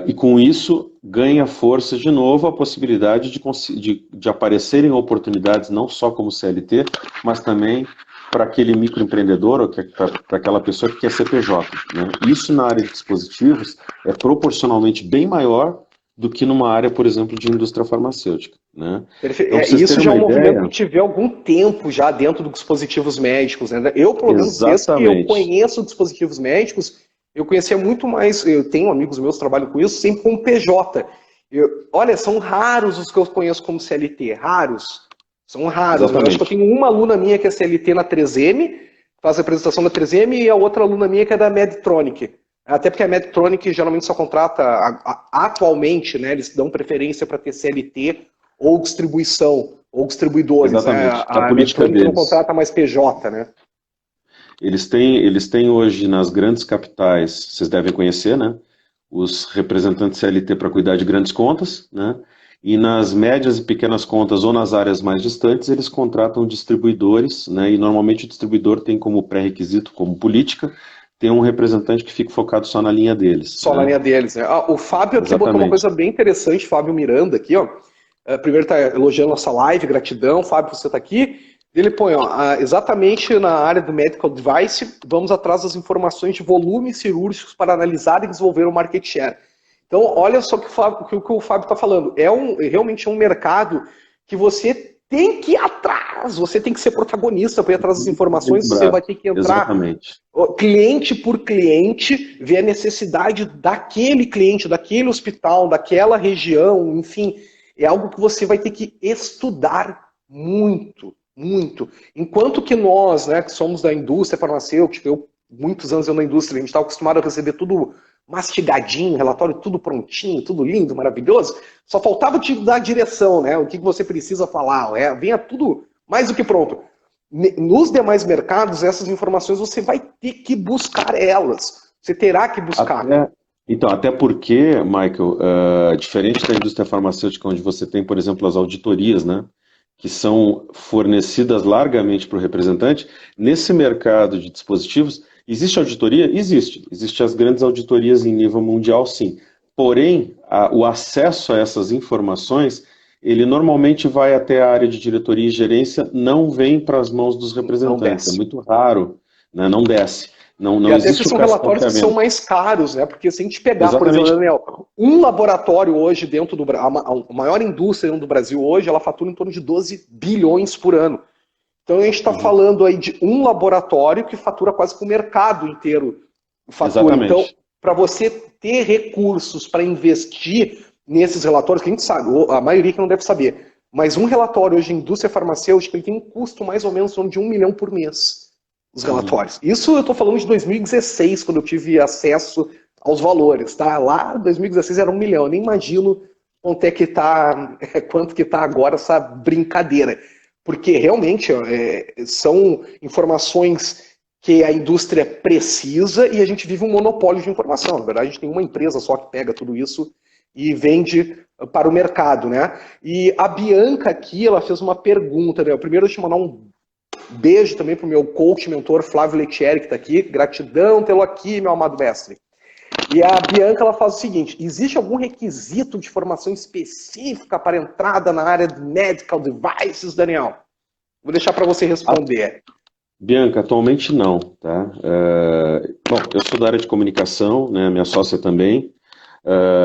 E com isso ganha força de novo a possibilidade de aparecerem oportunidades não só como CLT, mas também para aquele microempreendedor ou para aquela pessoa que quer ser PJ, né? Isso na área de dispositivos é proporcionalmente bem maior do que numa área, por exemplo, de indústria farmacêutica, né? Então, para vocês Isso terem já é uma um movimento que ideia, a gente vê há algum tempo já dentro dos dispositivos médicos, né? Eu, pelo menos, desde que eu exatamente, conheço dispositivos médicos, eu conhecia muito mais, eu tenho amigos meus que trabalham com isso, sempre com PJ. Olha, são raros os que eu conheço como CLT, raros. São raros. Eu acho que eu exatamente, tenho uma aluna minha que é CLT na 3M, faz a apresentação da 3M, e a outra aluna minha que é da Medtronic. Até porque a Medtronic geralmente só contrata, atualmente, né, eles dão preferência para ter CLT ou distribuição, ou distribuidores, né? exatamente. É a A política Medtronic não deles. contrata mais PJ, né? Eles têm hoje nas grandes capitais, vocês devem conhecer, né? Os representantes CLT para cuidar de grandes contas, né? E nas médias e pequenas contas ou nas áreas mais distantes, eles contratam distribuidores, né? E normalmente o distribuidor tem como pré-requisito, como política, ter um representante que fique focado só na linha deles, Só na né? linha deles, né? O Fábio aqui botou uma Exatamente. coisa bem interessante, Fábio Miranda aqui, ó. Primeiro está elogiando nossa live, gratidão, Fábio, você está aqui. Ele põe, ó, exatamente na área do medical device, vamos atrás das informações de volumes cirúrgicos para analisar e desenvolver o market share. Então, olha só o que o Fábio está falando. Realmente é um mercado que você tem que ir atrás, você tem que ser protagonista para ir atrás das Bem informações, você vai lembrado. ter que entrar Exatamente. cliente por cliente, ver a necessidade daquele cliente, daquele hospital, daquela região, enfim, é algo que você vai ter que estudar muito, muito. Enquanto que nós, né, que somos da indústria farmacêutica, eu muitos anos eu na indústria, a gente está acostumado a receber tudo mastigadinho, relatório tudo prontinho, tudo lindo, maravilhoso, só faltava te dar a direção, né, o que você precisa falar, venha tudo mais do que pronto. Nos demais mercados, essas informações você vai ter que buscar elas. Você terá que buscar. Até porque, Michael, diferente da indústria farmacêutica, onde você tem, por exemplo, as auditorias, né, que são fornecidas largamente para o representante, nesse mercado de dispositivos, existe auditoria? Existe. Existem as grandes auditorias em nível mundial, sim. Porém, o acesso a essas informações, ele normalmente vai até a área de diretoria e gerência, não vem para as mãos dos Não representantes. É desce. muito raro, né, não desce. Não, E não até porque existe o são relatórios que são cascateamento. mais caros, né? Porque se a gente pegar, por exemplo, Exatamente. Daniel, um laboratório hoje dentro do Brasil, a maior indústria do Brasil hoje, ela fatura em torno de 12 bilhões por ano. Então a gente está Uhum. falando aí de um laboratório que fatura quase que o mercado inteiro fatura. Então, Exatamente. para você ter recursos para investir nesses relatórios, que a gente sabe, a maioria que não deve saber, mas um relatório hoje em indústria farmacêutica ele tem um custo mais ou menos de 1 milhão por mês, os Uhum. relatórios. Isso eu estou falando de 2016, quando eu tive acesso aos valores, tá? Lá em 2016 era 1 milhão, eu nem imagino quanto que tá agora essa brincadeira. Porque realmente são informações que a indústria precisa e a gente vive um monopólio de informação. Na verdade, a gente tem uma empresa só que pega tudo isso e vende para o mercado, né? E a Bianca aqui, ela fez uma pergunta, né? Primeiro, deixa eu mandar um beijo também para o meu coach, mentor Flávio Lettieri, que está aqui. Gratidão tê-lo aqui, meu amado mestre. E a Bianca, ela faz o seguinte: existe algum requisito de formação específica para entrada na área de medical devices, Daniel? Vou deixar para você responder. Bianca, atualmente não, tá? Bom, eu sou da área de comunicação, né? Minha sócia também.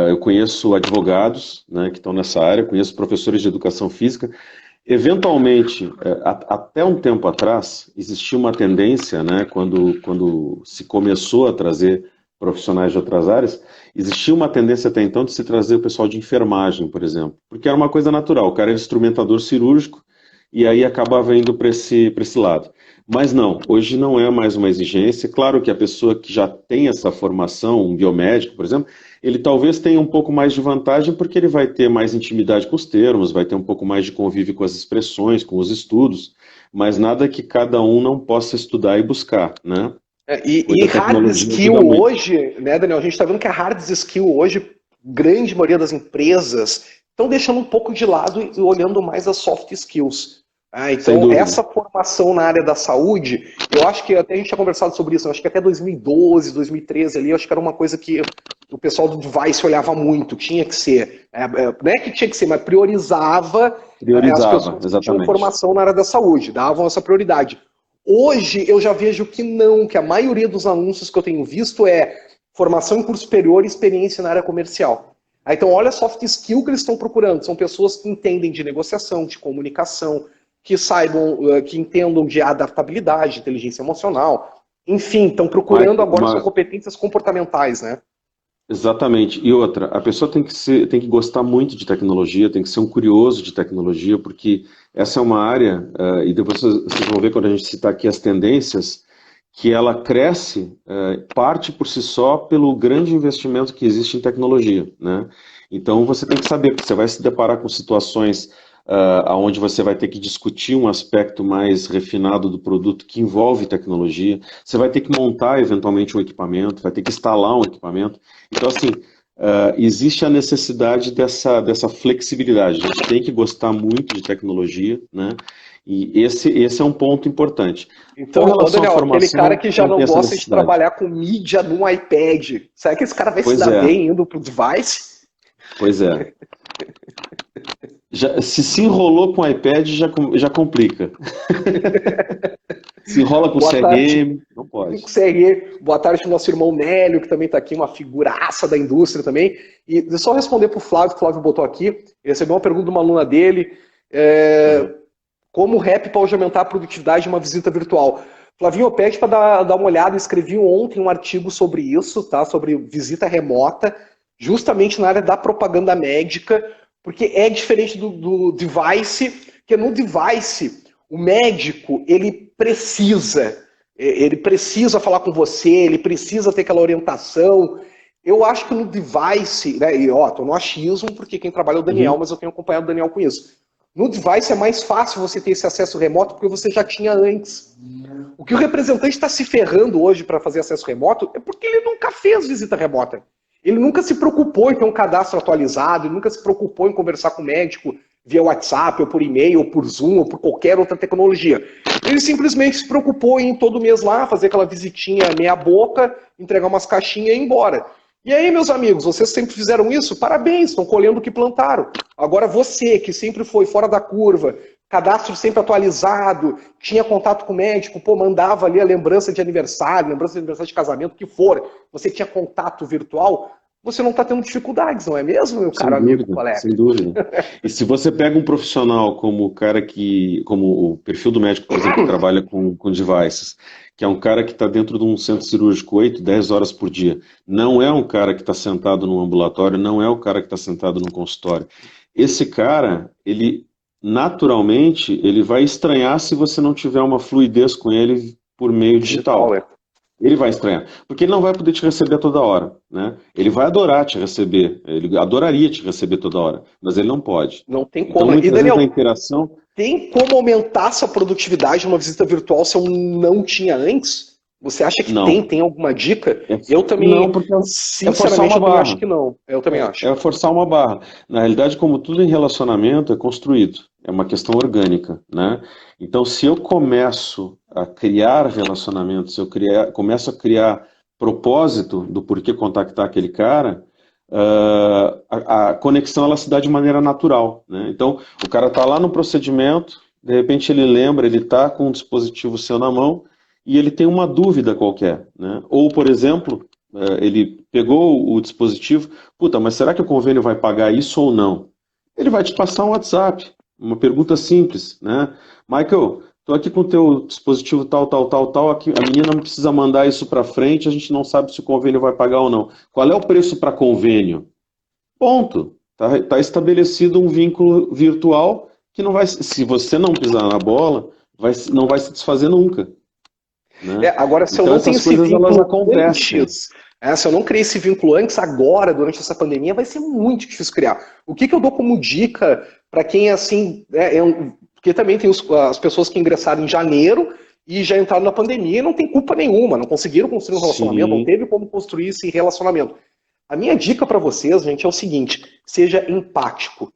Eu conheço advogados, né, que estão nessa área, conheço professores de educação física. Eventualmente, até um tempo atrás, existia uma tendência, né, quando se começou a trazer profissionais de outras áreas, existia uma tendência até então de se trazer o pessoal de enfermagem, por exemplo, porque era uma coisa natural, o cara era instrumentador cirúrgico e aí acabava indo para esse lado. Mas não, hoje não é mais uma exigência. Claro que a pessoa que já tem essa formação, um biomédico, por exemplo, ele talvez tenha um pouco mais de vantagem porque ele vai ter mais intimidade com os termos, vai ter um pouco mais de convívio com as expressões, com os estudos, mas nada que cada um não possa estudar e buscar, né? E hard skill hoje, né, Daniel? A gente está vendo que a hard skill hoje, grande maioria das empresas, estão deixando um pouco de lado e olhando mais as soft skills. Então, essa formação na área da saúde, eu acho que até a gente tinha conversado sobre isso, eu acho que até 2012, 2013 ali, eu acho que era uma coisa que o pessoal do device olhava muito, tinha que ser, não é que tinha que ser, mas priorizava as pessoas que tinham formação na área da saúde, davam essa prioridade. Hoje eu já vejo que não, que a maioria dos anúncios que eu tenho visto é formação em curso superior e experiência na área comercial. Então olha a soft skill que eles estão procurando, são pessoas que entendem de negociação, de comunicação, que saibam, que entendam de adaptabilidade, inteligência emocional, enfim, estão procurando agora suas competências comportamentais, né? Exatamente. E outra, a pessoa tem que gostar muito de tecnologia, tem que ser um curioso de tecnologia, porque essa é uma área, e depois vocês vão ver quando a gente citar aqui as tendências, que ela cresce, parte por si só pelo grande investimento que existe em tecnologia, né? Então você tem que saber, porque você vai se deparar com situações onde você vai ter que discutir um aspecto mais refinado do produto que envolve tecnologia, você vai ter que montar eventualmente um equipamento, vai ter que instalar um equipamento. Então, assim, existe a necessidade dessa flexibilidade. A gente tem que gostar muito de tecnologia, né? E esse é um ponto importante. Então, Daniel, aquele cara que já não gosta de trabalhar com mídia num iPad, será que esse cara vai se dar bem indo para o device? Pois é. Se enrolou com o iPad, já complica. Se enrola com o CRM, não pode. Com CRM. Boa tarde para o nosso irmão Nélio, que também está aqui, uma figuraça da indústria também. E só responder para o Flávio botou aqui, ele recebeu uma pergunta de uma aluna dele, como o rap pode aumentar a produtividade de uma visita virtual? Flavinho, eu pede para dar uma olhada, eu escrevi ontem um artigo sobre isso, tá? Sobre visita remota, justamente na área da propaganda médica, porque é diferente do device, porque no device o médico ele precisa falar com você, ele precisa ter aquela orientação. Eu acho que no device, né, e tô no achismo, porque quem trabalha é o Daniel, mas eu tenho acompanhado o Daniel com isso. No device é mais fácil você ter esse acesso remoto porque você já tinha antes. O que o representante está se ferrando hoje para fazer acesso remoto é porque ele nunca fez visita remota. Ele nunca se preocupou em ter um cadastro atualizado, ele nunca se preocupou em conversar com o médico via WhatsApp, ou por e-mail, ou por Zoom, ou por qualquer outra tecnologia. Ele simplesmente se preocupou em todo mês lá, fazer aquela visitinha meia boca, entregar umas caixinhas e ir embora. E aí, meus amigos, vocês sempre fizeram isso? Parabéns, estão colhendo o que plantaram. Agora você, que sempre foi fora da curva, cadastro sempre atualizado, tinha contato com o médico, mandava ali a lembrança de aniversário de casamento, o que for, você tinha contato virtual, você não está tendo dificuldades, não é mesmo, meu caro amigo, colega? Sem dúvida. E se você pega um profissional como o cara como o perfil do médico, por exemplo, que trabalha com devices, que é um cara que está dentro de um centro cirúrgico 8, 10 horas por dia, não é um cara que está sentado num ambulatório, não é o cara que está sentado num consultório. Esse cara, ele naturalmente, ele vai estranhar se você não tiver uma fluidez com ele por meio digital. Ele vai estranhar, porque ele não vai poder te receber toda hora, né? Ele vai adorar te receber, ele adoraria te receber toda hora, mas ele não pode. Não tem como. Então, e Daniel, a interação... tem como aumentar essa produtividade numa visita virtual se eu não tinha antes? Você acha que Não. tem alguma dica? Eu Não, também, porque é forçar sinceramente, uma eu também acho barra. que não. Eu também acho. É forçar uma barra. Na realidade, como tudo em relacionamento, é construído. É uma questão orgânica, né? Então, se eu começo a criar relacionamentos, se eu começo a criar propósito do porquê contactar aquele cara, a conexão ela se dá de maneira natural, né? Então, o cara está lá no procedimento, de repente ele lembra, ele está com um dispositivo seu na mão e ele tem uma dúvida qualquer, né? Ou, por exemplo, ele pegou o dispositivo, puta, mas será que o convênio vai pagar isso ou não? Ele vai te passar um WhatsApp, uma pergunta simples, né? Michael, estou aqui com o teu dispositivo tal, tal, tal, tal, aqui, a menina não precisa mandar isso para frente, a gente não sabe se o convênio vai pagar ou não. Qual é o preço para convênio? Ponto. Tá estabelecido um vínculo virtual que não vai, se você não pisar na bola, não vai se desfazer nunca, né? Agora, se eu Então não tenho essas esse coisas elas vínculo acontecem. antes, se eu não criei esse vínculo antes, agora, durante essa pandemia, vai ser muito difícil criar. O que eu dou como dica para quem, assim, porque também tem as pessoas que ingressaram em janeiro e já entraram na pandemia e não tem culpa nenhuma, não conseguiram construir um relacionamento, não Sim. teve como construir esse relacionamento. A minha dica para vocês, gente, é o seguinte: seja empático.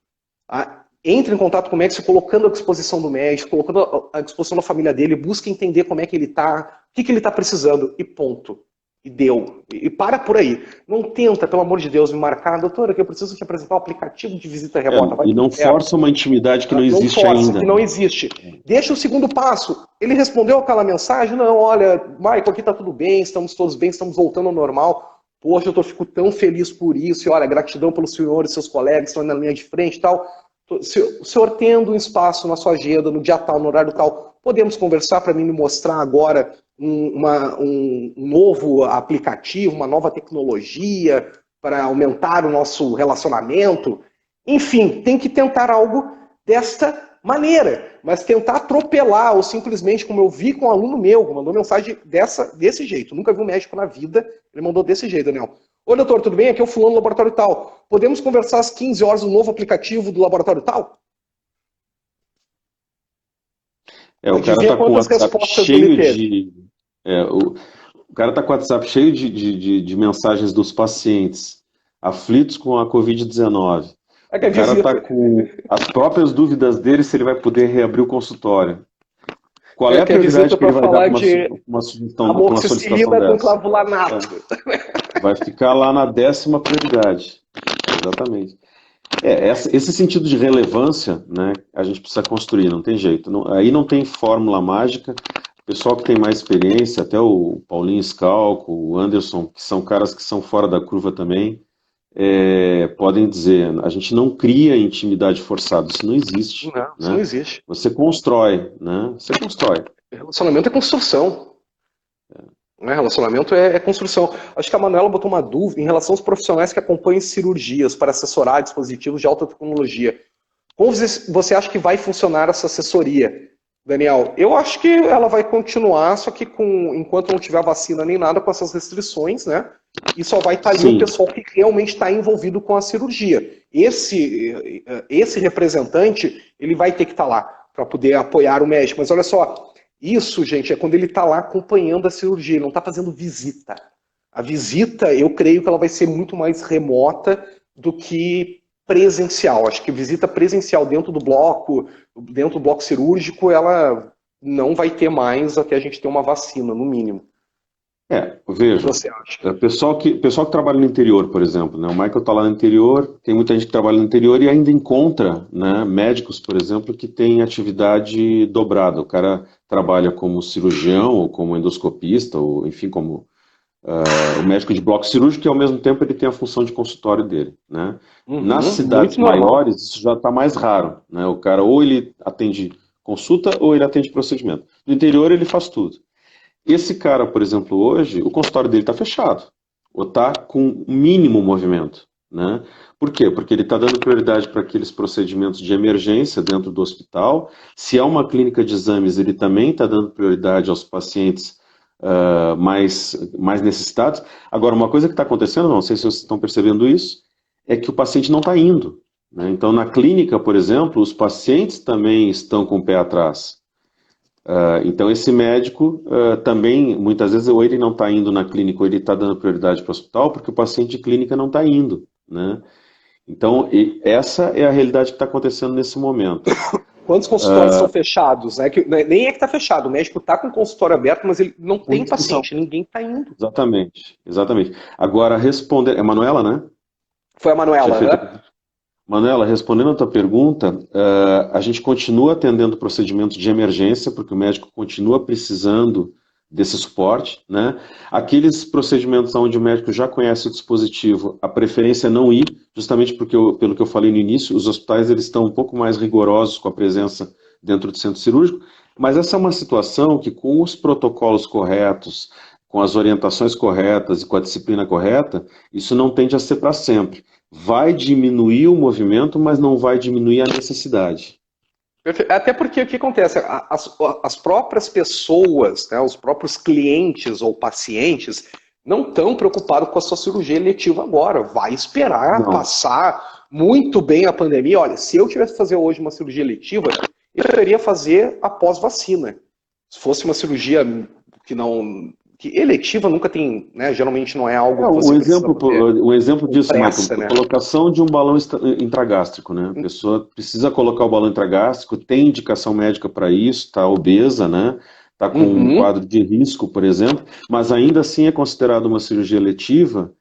Tá? Entre em contato com o médico, se colocando à disposição do médico, colocando à disposição da família dele, busque entender como é que ele está, o que ele está precisando, e ponto. E deu. E para por aí. Não tenta, pelo amor de Deus, me marcar, doutora, que eu preciso te apresentar um aplicativo de visita remota. Vai E pro não inferno. força uma intimidade que não Não existe força, que ainda. não existe. Deixa o segundo passo. Ele respondeu aquela mensagem? Não, olha, Michael, aqui está tudo bem, estamos todos bem, estamos voltando ao normal. Poxa, fico tão feliz por isso. E olha, gratidão pelos senhores, seus colegas que estão na linha de frente e tal. O senhor tendo um espaço na sua agenda, no dia tal, no horário tal, podemos conversar para mim me mostrar agora um novo aplicativo, uma nova tecnologia para aumentar o nosso relacionamento. Enfim, tem que tentar algo desta maneira, mas tentar atropelar ou simplesmente, como eu vi com um aluno meu, mandou mensagem desse jeito. Nunca vi um médico na vida, ele mandou desse jeito, Daniel. Oi, doutor, tudo bem? Aqui é o fulano do laboratório tal. Podemos conversar às 15 horas no novo aplicativo do laboratório tal? O cara Adivinha tá com o quantas WhatsApp respostas ele cheio teve? de. O cara tá com o WhatsApp cheio de mensagens dos pacientes aflitos com a Covid-19. É que O a cara tá visita, com as próprias dúvidas dele se ele vai poder reabrir o consultório. Qual é é a que a prioridade visita que ele para vai dar falar para de uma sugestão, pra uma solicitação amoxicilina com dessa? clavulanato. Vai ficar lá na 10ª prioridade. Exatamente. Esse sentido de relevância, né, a gente precisa construir, não tem jeito. Aí não tem fórmula mágica. O pessoal que tem mais experiência, até o Paulinho Scalco, o Anderson, que são caras que são fora da curva também, podem dizer, a gente não cria intimidade forçada, isso não existe, Não, isso não né? existe. Você constrói, né? Você constrói. Relacionamento é construção. Né? Relacionamento é construção. Acho que a Manuela botou uma dúvida em relação aos profissionais que acompanham cirurgias para assessorar dispositivos de alta tecnologia. Como você acha que vai funcionar essa assessoria, Daniel? Eu acho que ela vai continuar, só que enquanto não tiver vacina nem nada com essas restrições, né? E só vai estar ali o Sim, pessoal que realmente está envolvido com a cirurgia. Esse representante, ele vai ter que estar lá para poder apoiar o médico. Mas olha só, isso, gente, é quando ele está lá acompanhando a cirurgia, ele não está fazendo visita. A visita, eu creio que ela vai ser muito mais remota do que presencial. Acho que visita presencial dentro do bloco cirúrgico, ela não vai ter mais até a gente ter uma vacina, no mínimo. O que veja, você acha? pessoal que trabalha no interior, por exemplo, né? O Michael está lá no interior, tem muita gente que trabalha no interior e ainda encontra, né, médicos, por exemplo, que têm atividade dobrada. O cara trabalha como cirurgião ou como endoscopista, ou enfim, como o médico de bloco cirúrgico e ao mesmo tempo ele tem a função de consultório dele, né? Nas cidades Muito normal. maiores isso já está mais raro, né? O cara ou ele atende consulta ou ele atende procedimento. No interior ele faz tudo. Esse cara, por exemplo, hoje, o consultório dele está fechado, ou está com mínimo movimento, né? Por quê? Porque ele está dando prioridade para aqueles procedimentos de emergência dentro do hospital. Se é uma clínica de exames, ele também está dando prioridade aos pacientes mais necessitados. Agora, uma coisa que está acontecendo, não sei se vocês estão percebendo isso, é que o paciente não está indo, né? Então, na clínica, por exemplo, os pacientes também estão com o pé atrás. Então, esse médico também, muitas vezes, ou ele não está indo na clínica, ou ele está dando prioridade para o hospital, porque o paciente de clínica não está indo, né? Então, essa é a realidade que está acontecendo nesse momento. Quantos consultórios estão fechados, né? Nem é que está fechado, o médico está com o consultório aberto, mas ele não tem paciente, ninguém está indo. Exatamente, exatamente. Agora, responder... É Manuela, né? Foi a Manuela, né? Manuela, respondendo a tua pergunta, a gente continua atendendo procedimentos de emergência, porque o médico continua precisando desse suporte, né? Aqueles procedimentos onde o médico já conhece o dispositivo, a preferência é não ir, justamente porque, pelo que eu falei no início, os hospitais eles estão um pouco mais rigorosos com a presença dentro do centro cirúrgico, mas essa é uma situação que, com os protocolos corretos, com as orientações corretas e com a disciplina correta, isso não tende a ser para sempre. Vai diminuir o movimento, mas não vai diminuir a necessidade. Até porque o que acontece? As próprias pessoas, né, os próprios clientes ou pacientes não estão preocupados com a sua cirurgia eletiva agora. Vai esperar passar muito bem a pandemia. Olha, se eu tivesse que fazer hoje uma cirurgia eletiva, eu deveria fazer após vacina. Se fosse uma cirurgia que não... que eletiva nunca tem, né, geralmente não é algo que você um exemplo disso, pressa, Michael, né? A colocação de um balão intragástrico, né? A pessoa precisa colocar o balão intragástrico, tem indicação médica para isso, está obesa, né? Está com um quadro de risco, por exemplo, mas ainda assim é considerado uma cirurgia eletiva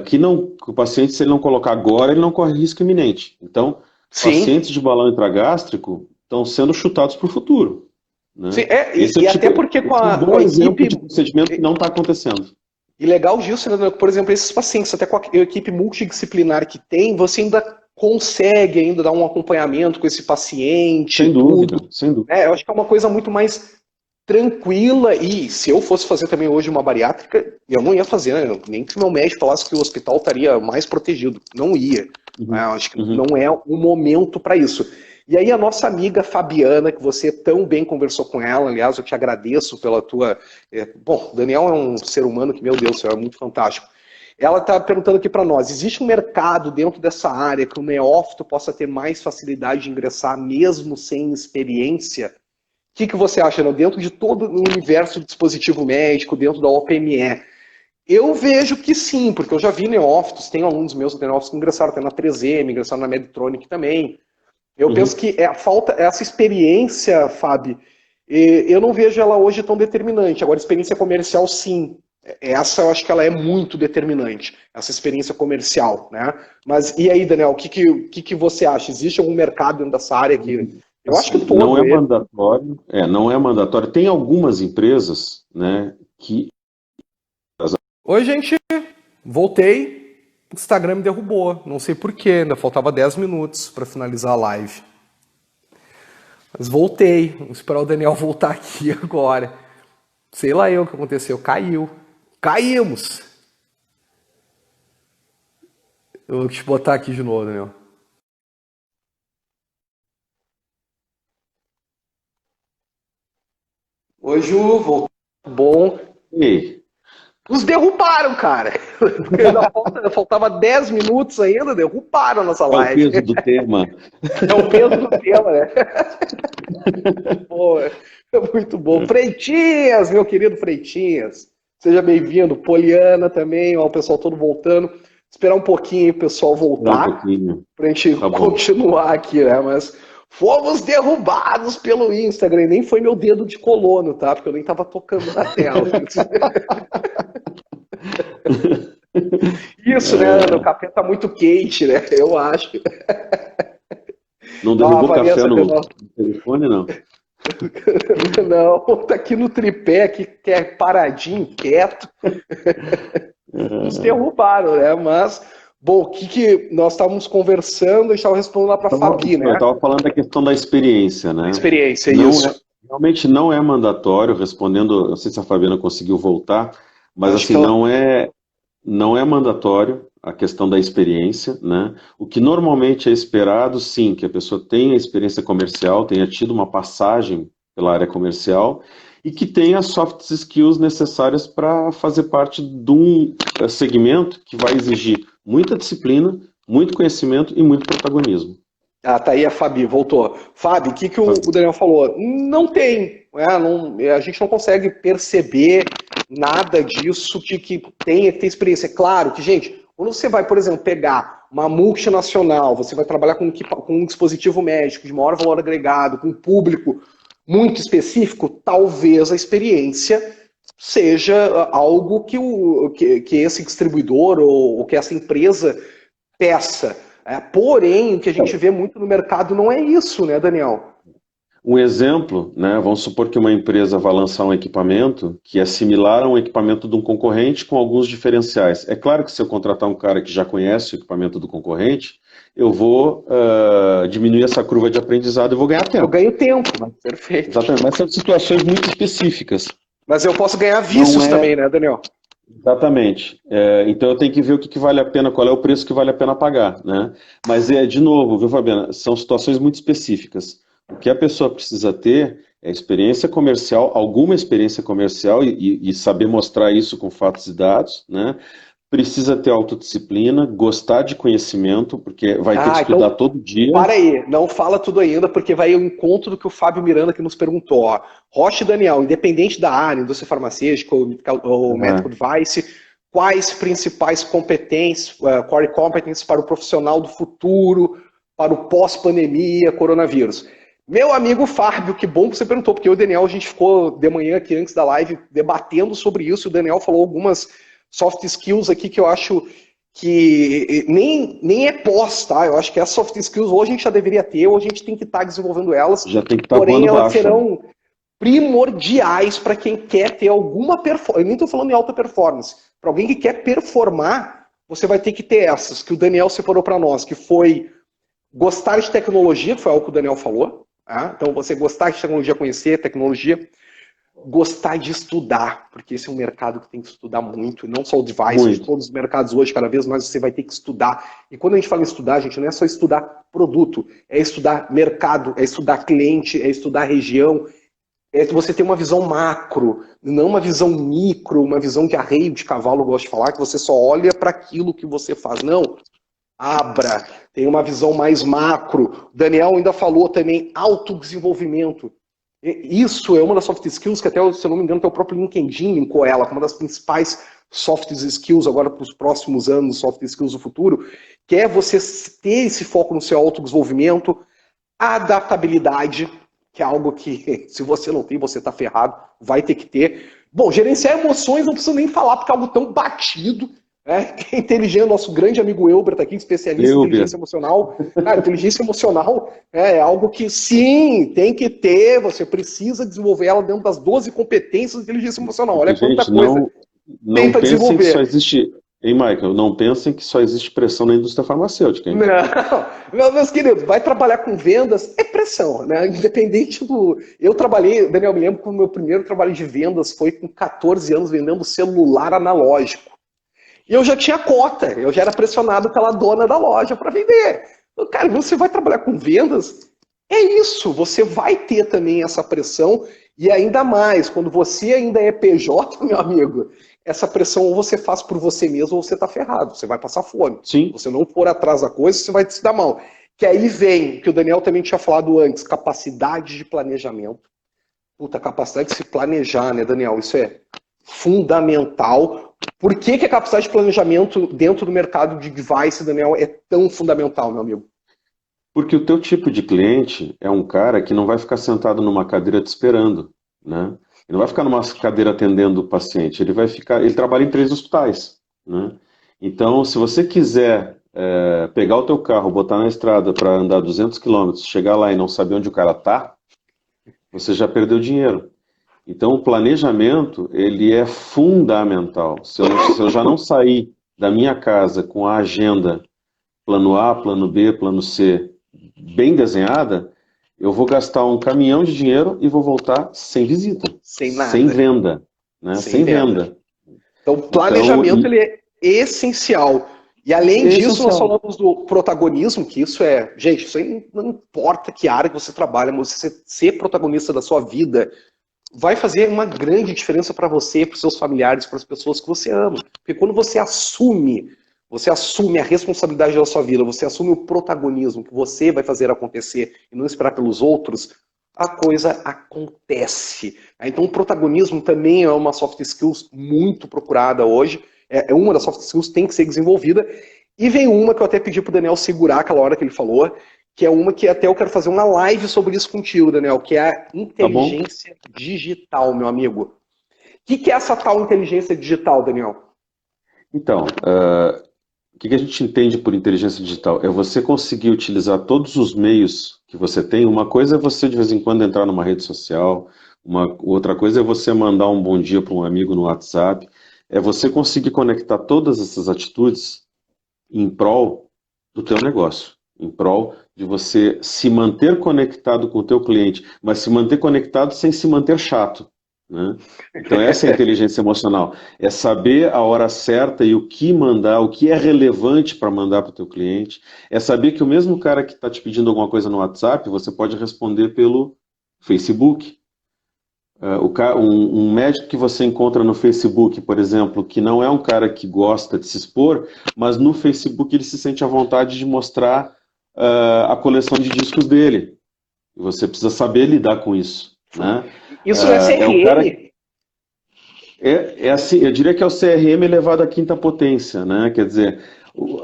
que o paciente, se ele não colocar agora, ele não corre risco iminente. Então, pacientes de balão intragástrico estão sendo chutados para o futuro. Né? Sim, e até porque com a equipe de procedimento que não está acontecendo. E legal disso, né, por exemplo, esses pacientes, até com a equipe multidisciplinar que tem, você ainda consegue ainda dar um acompanhamento com esse paciente. Sem dúvida, sem dúvida. Eu acho que é uma coisa muito mais tranquila, e se eu fosse fazer também hoje uma bariátrica, eu não ia fazer, né? Nem que o meu médico falasse que o hospital estaria mais protegido. Não ia. Eu acho que não é o momento para isso. E aí a nossa amiga Fabiana, que você tão bem conversou com ela, aliás, eu te agradeço pela tua... Bom, Daniel é um ser humano que, meu Deus, é muito fantástico. Ela está perguntando aqui para nós, existe um mercado dentro dessa área que o neófito possa ter mais facilidade de ingressar, mesmo sem experiência? O que você acha, né? Dentro de todo o universo do dispositivo médico, dentro da OPME? Eu vejo que sim, porque eu já vi neófitos, tem alunos meus neófitos que ingressaram até na 3M, ingressaram na Medtronic também. Eu penso que falta essa experiência, Fábio, eu não vejo ela hoje tão determinante. Agora, experiência comercial, sim. Essa eu acho que ela é muito determinante, essa experiência comercial, né? Mas e aí, Daniel, o que você acha? Existe algum mercado dentro dessa área aqui? Eu acho que todo. Não é mandatório, não é mandatório. Tem algumas empresas, né, que... Oi, gente, voltei. O Instagram me derrubou, não sei porquê, ainda faltava 10 minutos para finalizar a live. Mas voltei, vamos esperar o Daniel voltar aqui agora. Sei lá o que aconteceu, caiu. Caímos! Eu vou te botar aqui de novo, Daniel. Oi, Ju, voltou. Bom. Ei. Nos derrubaram, cara. Faltava 10 minutos ainda, derrubaram a nossa live. É o peso do tema. É o peso do tema, né? Pô, é muito bom. Freitinhas, meu querido Freitinhas. Seja bem-vindo. Poliana também, ó, o pessoal todo voltando. Esperar um pouquinho aí o pessoal voltar. Pra gente continuar aqui, né? Mas fomos derrubados pelo Instagram. Nem foi meu dedo de colono, tá? Porque eu nem tava tocando na tela. Isso, né? O café tá muito quente, né? Eu acho. Não derrubou café no telefone, não? Não, tá aqui no tripé, aqui, que é paradinho, quieto. Nos derrubaram, né? Mas, bom, o que nós estávamos conversando e estava respondendo lá para a Fabi, né? Eu estava falando da questão da experiência, né? Experiência, isso. Realmente não é mandatório, respondendo, não sei se a Fabiana conseguiu voltar, mas assim, não é mandatório a questão da experiência, né? O que normalmente é esperado, sim, que a pessoa tenha experiência comercial, tenha tido uma passagem pela área comercial e que tenha as soft skills necessárias para fazer parte de um segmento que vai exigir muita disciplina, muito conhecimento e muito protagonismo. Ah, tá aí a Fabi, voltou. Fabi, o que, que o Daniel falou? Não tem, né? A gente não consegue perceber nada disso que tem experiência. É claro que, gente, quando você vai, por exemplo, pegar uma multinacional, você vai trabalhar com um dispositivo médico de maior valor agregado, com um público muito específico, talvez a experiência seja algo que esse distribuidor ou que essa empresa peça. Porém, o que a gente vê muito no mercado não é isso, né, Daniel? Um exemplo, né, vamos supor que uma empresa vai lançar um equipamento que é similar a um equipamento de um concorrente com alguns diferenciais. É claro que se eu contratar um cara que já conhece o equipamento do concorrente, eu vou diminuir essa curva de aprendizado e vou ganhar Eu tempo. ganho tempo, né? Perfeito. Exatamente, mas são situações muito específicas. Mas eu posso ganhar vícios também, né, Daniel? Exatamente. Então eu tenho que ver o que vale a pena, qual é o preço que vale a pena pagar, né? Mas de novo, viu, Fabiana? São situações muito específicas. O que a pessoa precisa ter é experiência comercial, alguma experiência comercial e saber mostrar isso com fatos e dados, né? Precisa ter autodisciplina, gostar de conhecimento, porque vai ter que estudar Então, todo dia. para aí, não fala tudo ainda, porque vai ao encontro do que o Fábio Miranda que nos perguntou. Ó. Rocha e Daniel, independente da área, indústria farmacêutica ou medical device, quais principais competências, core competence para o profissional do futuro, para o pós-pandemia, coronavírus? Meu amigo Fábio, que bom que você perguntou, porque eu e o Daniel, a gente ficou de manhã aqui antes da live debatendo sobre isso, o Daniel falou algumas soft skills aqui que eu acho que nem é pós, tá? Eu acho que as soft skills ou a gente já deveria ter, ou a gente tem que estar desenvolvendo elas, Já tem que estar porém voando elas baixo. serão primordiais para quem quer ter alguma performance. Eu nem estou falando em alta performance. Para alguém que quer performar, você vai ter que ter essas, que o Daniel separou para nós, que foi gostar de tecnologia, que foi algo que o Daniel falou. Tá? Então, você gostar de tecnologia, conhecer tecnologia, gostar de estudar, porque esse é um mercado que tem que estudar muito, não só o device, Muito. todos os mercados hoje, cada vez mais você vai ter que estudar. E quando a gente fala em estudar, gente, não é só estudar produto, é estudar mercado, é estudar cliente, é estudar região, é que você tem uma visão macro, não uma visão micro, uma visão de arreio de cavalo, eu gosto de falar, que você só olha para aquilo que você faz. Não, abra, tem uma visão mais macro. O Daniel ainda falou também autodesenvolvimento. Isso é uma das soft skills que até, se eu não me engano, até o próprio LinkedIn linkou ela como uma das principais soft skills agora para os próximos anos, soft skills do futuro, que é você ter esse foco no seu autodesenvolvimento, adaptabilidade, que é algo que se você não tem, você está ferrado, vai ter que ter. Bom, gerenciar emoções não preciso nem falar, porque é algo tão batido, que é inteligente, nosso grande amigo Elber está aqui, especialista em inteligência emocional. Cara, inteligência emocional é algo que, sim, tem que ter, você precisa desenvolver ela dentro das 12 competências de inteligência emocional. Olha quanta coisa tem para desenvolver. Que só existe... Hein, Michael? Não pensem que só existe pressão na indústria farmacêutica, hein? Não, meus queridos, vai trabalhar com vendas, é pressão, né? Independente do... Eu trabalhei, Daniel, me lembro que o meu primeiro trabalho de vendas foi com 14 anos vendendo celular analógico. E eu já tinha cota, eu já era pressionado pela dona da loja para vender. Cara, você vai trabalhar com vendas, é isso, você vai ter também essa pressão, e ainda mais, quando você ainda é PJ, meu amigo, essa pressão ou você faz por você mesmo ou você tá ferrado, você vai passar fome. Sim. Se você não for atrás da coisa, você vai se dar mal. Que aí vem, que o Daniel também tinha falado antes, capacidade de planejamento. Puta, capacidade de se planejar, né, Daniel? Isso é fundamental. Por que a capacidade de planejamento dentro do mercado de device, Daniel, é tão fundamental, meu amigo? Porque o teu tipo de cliente é um cara que não vai ficar sentado numa cadeira te esperando, né? Ele não vai ficar numa cadeira atendendo o paciente, ele trabalha em 3 hospitais, né? Então, se você quiser pegar o teu carro, botar na estrada para andar 200 quilômetros, chegar lá e não saber onde o cara tá, você já perdeu dinheiro. Então, o planejamento, ele é fundamental. Se eu já não sair da minha casa com a agenda plano A, plano B, plano C, bem desenhada, eu vou gastar um caminhão de dinheiro e vou voltar sem visita. Sem nada. Sem venda. Né? Sem venda. Então, o planejamento ele é essencial. E além disso, nós falamos do protagonismo, que isso é... Gente, isso aí não importa que área que você trabalha, mas você ser protagonista da sua vida vai fazer uma grande diferença para você, para os seus familiares, para as pessoas que você ama. Porque quando você assume você assume a responsabilidade da sua vida, você assume o protagonismo que você vai fazer acontecer e não esperar pelos outros, a coisa acontece. Então o protagonismo também é uma soft skills muito procurada hoje, é uma das soft skills que tem que ser desenvolvida, e vem uma que eu até pedi pro Daniel segurar aquela hora que ele falou, que é uma que até eu quero fazer uma live sobre isso contigo, Daniel, que é a inteligência digital, meu amigo. O que é essa tal inteligência digital, Daniel? Então, o que a gente entende por inteligência digital? É você conseguir utilizar todos os meios que você tem. Uma coisa é você, de vez em quando, entrar numa rede social, outra coisa é você mandar um bom dia para um amigo no WhatsApp. É você conseguir conectar todas essas atitudes em prol do teu negócio, em prol de você se manter conectado com o teu cliente, mas se manter conectado sem se manter chato, né? Então essa é a inteligência emocional, é saber a hora certa e o que mandar, o que é relevante para mandar para o teu cliente, é saber que o mesmo cara que está te pedindo alguma coisa no WhatsApp, você pode responder pelo Facebook. Um médico que você encontra no Facebook, por exemplo, que não é um cara que gosta de se expor, mas no Facebook ele se sente à vontade de mostrar a coleção de discos dele. E você precisa saber lidar com isso, né? Isso não é CRM? Assim, eu diria que é o CRM elevado à quinta potência, né? Quer dizer,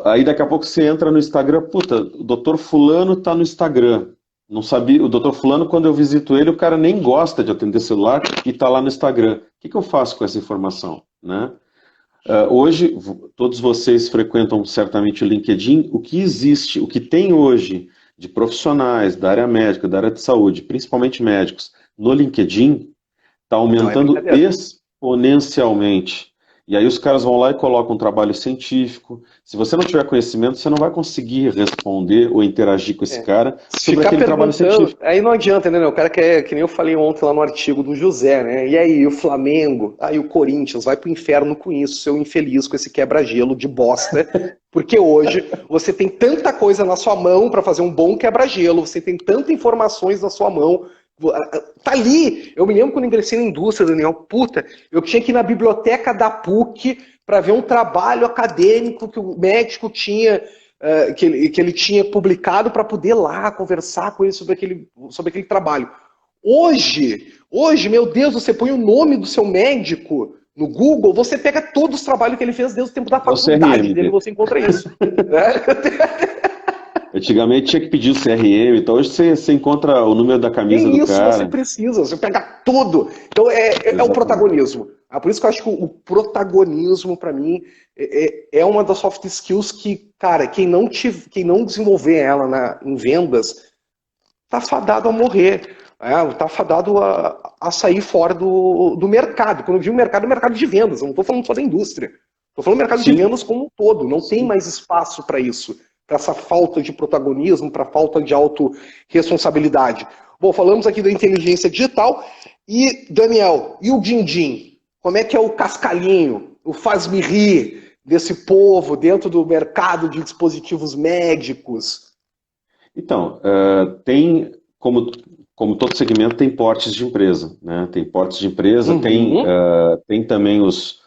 aí daqui a pouco você entra no Instagram, puta, o doutor fulano está no Instagram. Não sabia, o doutor fulano, quando eu visito ele, o cara nem gosta de atender celular e está lá no Instagram. O que eu faço com essa informação, né? Hoje, todos vocês frequentam certamente o LinkedIn. O que existe, o que tem hoje de profissionais da área médica, da área de saúde, principalmente médicos, no LinkedIn, está aumentando exponencialmente. E aí os caras vão lá e colocam um trabalho científico. Se você não tiver conhecimento, você não vai conseguir responder ou interagir com esse cara sobre aquele trabalho científico. Aí não adianta, né? O cara quer, que nem eu falei ontem lá no artigo do José, né? E aí, o Flamengo, aí o Corinthians, vai pro inferno com isso, seu infeliz, com esse quebra-gelo de bosta. Porque hoje você tem tanta coisa na sua mão para fazer um bom quebra-gelo, você tem tantas informações na sua mão. Tá ali. Eu me lembro quando ingressei na indústria, Daniel, puta, eu tinha que ir na biblioteca da PUC para ver um trabalho acadêmico que o médico tinha, que ele tinha publicado para poder lá conversar com ele sobre aquele trabalho. Hoje, meu Deus, você põe o nome do seu médico no Google, você pega todos os trabalhos que ele fez desde o tempo da faculdade dele, você encontra isso. Antigamente tinha que pedir o CRM, então hoje você encontra o número da camisa do cara. Isso você precisa, você pega tudo. Então é o protagonismo. Por isso que eu acho que o protagonismo, para mim, é uma das soft skills que, cara, quem não desenvolver ela em vendas, tá fadado a morrer. Tá fadado a sair fora do mercado. Quando eu digo mercado, é mercado de vendas. Eu não estou falando só da indústria. Estou falando mercado de vendas como um todo. Não tem mais espaço para isso. Para essa falta de protagonismo, para a falta de autorresponsabilidade. Bom, falamos aqui da inteligência digital. E, Daniel, e o din-din? Como é que é o cascalhinho, o faz-me rir desse povo dentro do mercado de dispositivos médicos? Então, tem, como todo segmento, tem portes de empresa, né? Tem portes de empresa, tem também os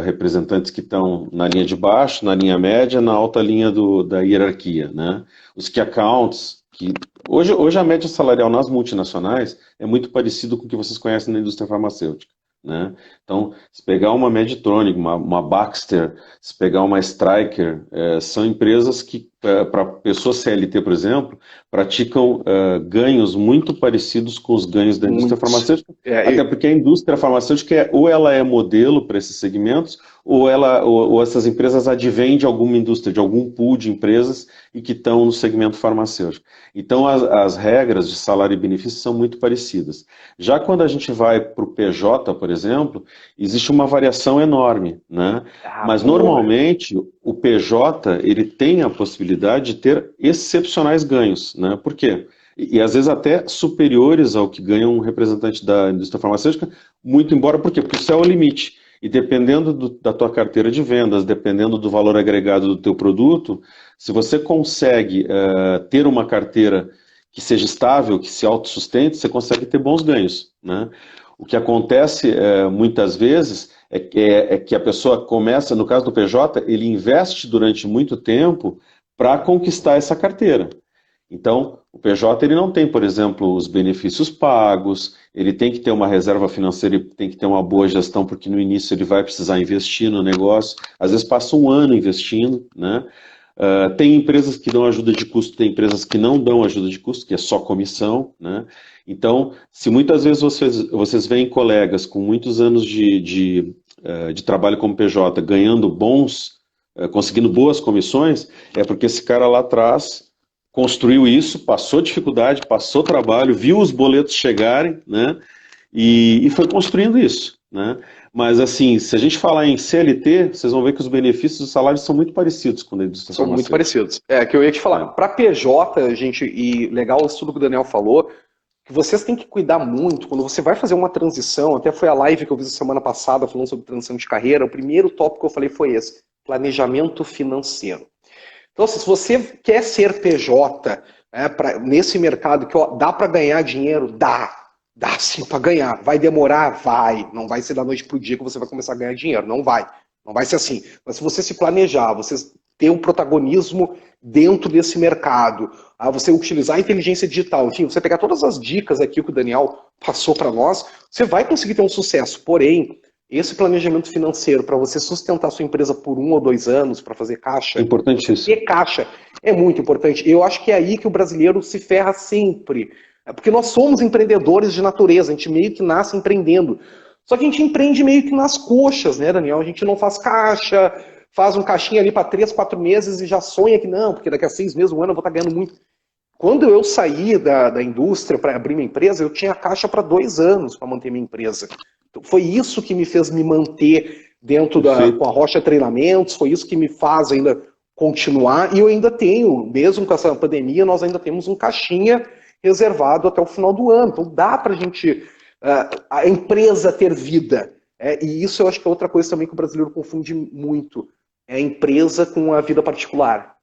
representantes que estão na linha de baixo, na linha média, na alta linha da hierarquia, né? Os key accounts, que hoje a média salarial nas multinacionais é muito parecido com o que vocês conhecem na indústria farmacêutica, né? Então, se pegar uma Medtronic, uma Baxter, se pegar uma Stryker, são empresas que, para pessoas CLT, por exemplo, praticam ganhos muito parecidos com os ganhos da indústria farmacêutica, até porque a indústria farmacêutica ou ela é modelo para esses segmentos, ou essas empresas advêm de alguma indústria, de algum pool de empresas e que estão no segmento farmacêutico. Então, as regras de salário e benefício são muito parecidas. Já quando a gente vai para o PJ, por exemplo, existe uma variação enorme, né? Mas normalmente o PJ ele tem a possibilidade de ter excepcionais ganhos, né? Por quê? E às vezes até superiores ao que ganha um representante da indústria farmacêutica, muito embora, por quê? Porque o céu é o limite. E dependendo da tua carteira de vendas, dependendo do valor agregado do teu produto, se você consegue ter uma carteira que seja estável, que se autossustente, você consegue ter bons ganhos, né? O que acontece muitas vezes é que a pessoa começa, no caso do PJ, ele investe durante muito tempo para conquistar essa carteira. Então, o PJ ele não tem, por exemplo, os benefícios pagos, ele tem que ter uma reserva financeira, ele tem que ter uma boa gestão, porque no início ele vai precisar investir no negócio, às vezes passa um ano investindo, né? Tem empresas que dão ajuda de custo, tem empresas que não dão ajuda de custo, que é só comissão, né? Então, se muitas vezes vocês veem colegas com muitos anos de trabalho como PJ ganhando conseguindo boas comissões, é porque esse cara lá atrás construiu isso, passou dificuldade, passou trabalho, viu os boletos chegarem, né? E foi construindo isso, né? Mas assim, se a gente falar em CLT, vocês vão ver que os benefícios dos salários são muito parecidos com a indústria São muito farmacêutica. parecidos. Que eu ia te falar. Para PJ, gente, e legal isso tudo que o Daniel falou, que vocês têm que cuidar muito quando você vai fazer uma transição. Até foi a live que eu fiz a semana passada falando sobre transição de carreira. O primeiro tópico que eu falei foi esse: planejamento financeiro. Então, se você quer ser PJ nesse mercado que dá para ganhar dinheiro, dá sim para ganhar. Vai demorar? Vai. Não vai ser da noite para o dia que você vai começar a ganhar dinheiro. Não vai. Não vai ser assim. Mas se você se planejar, você ter um protagonismo dentro desse mercado, você utilizar a inteligência digital, enfim, você pegar todas as dicas aqui que o Daniel passou para nós, você vai conseguir ter um sucesso. Porém, esse planejamento financeiro para você sustentar sua empresa por 1 ou 2 anos, para fazer caixa, Importantíssimo. ter caixa é muito importante. Eu acho que é aí que o brasileiro se ferra sempre. Porque nós somos empreendedores de natureza, a gente meio que nasce empreendendo. Só que a gente empreende meio que nas coxas, né, Daniel? A gente não faz caixa, faz um caixinha ali para 3, 4 meses e já sonha que não, porque daqui a 6 meses, um ano eu vou estar ganhando muito. Quando eu saí da indústria para abrir minha empresa, eu tinha caixa para 2 anos para manter minha empresa. Então, foi isso que me fez me manter dentro com a Rocha Treinamentos, foi isso que me faz ainda continuar, e eu ainda tenho, mesmo com essa pandemia, nós ainda temos um caixinha reservado até o final do ano. Então dá para a gente, a empresa ter vida. E isso eu acho que é outra coisa também que o brasileiro confunde muito, é a empresa com a vida particular.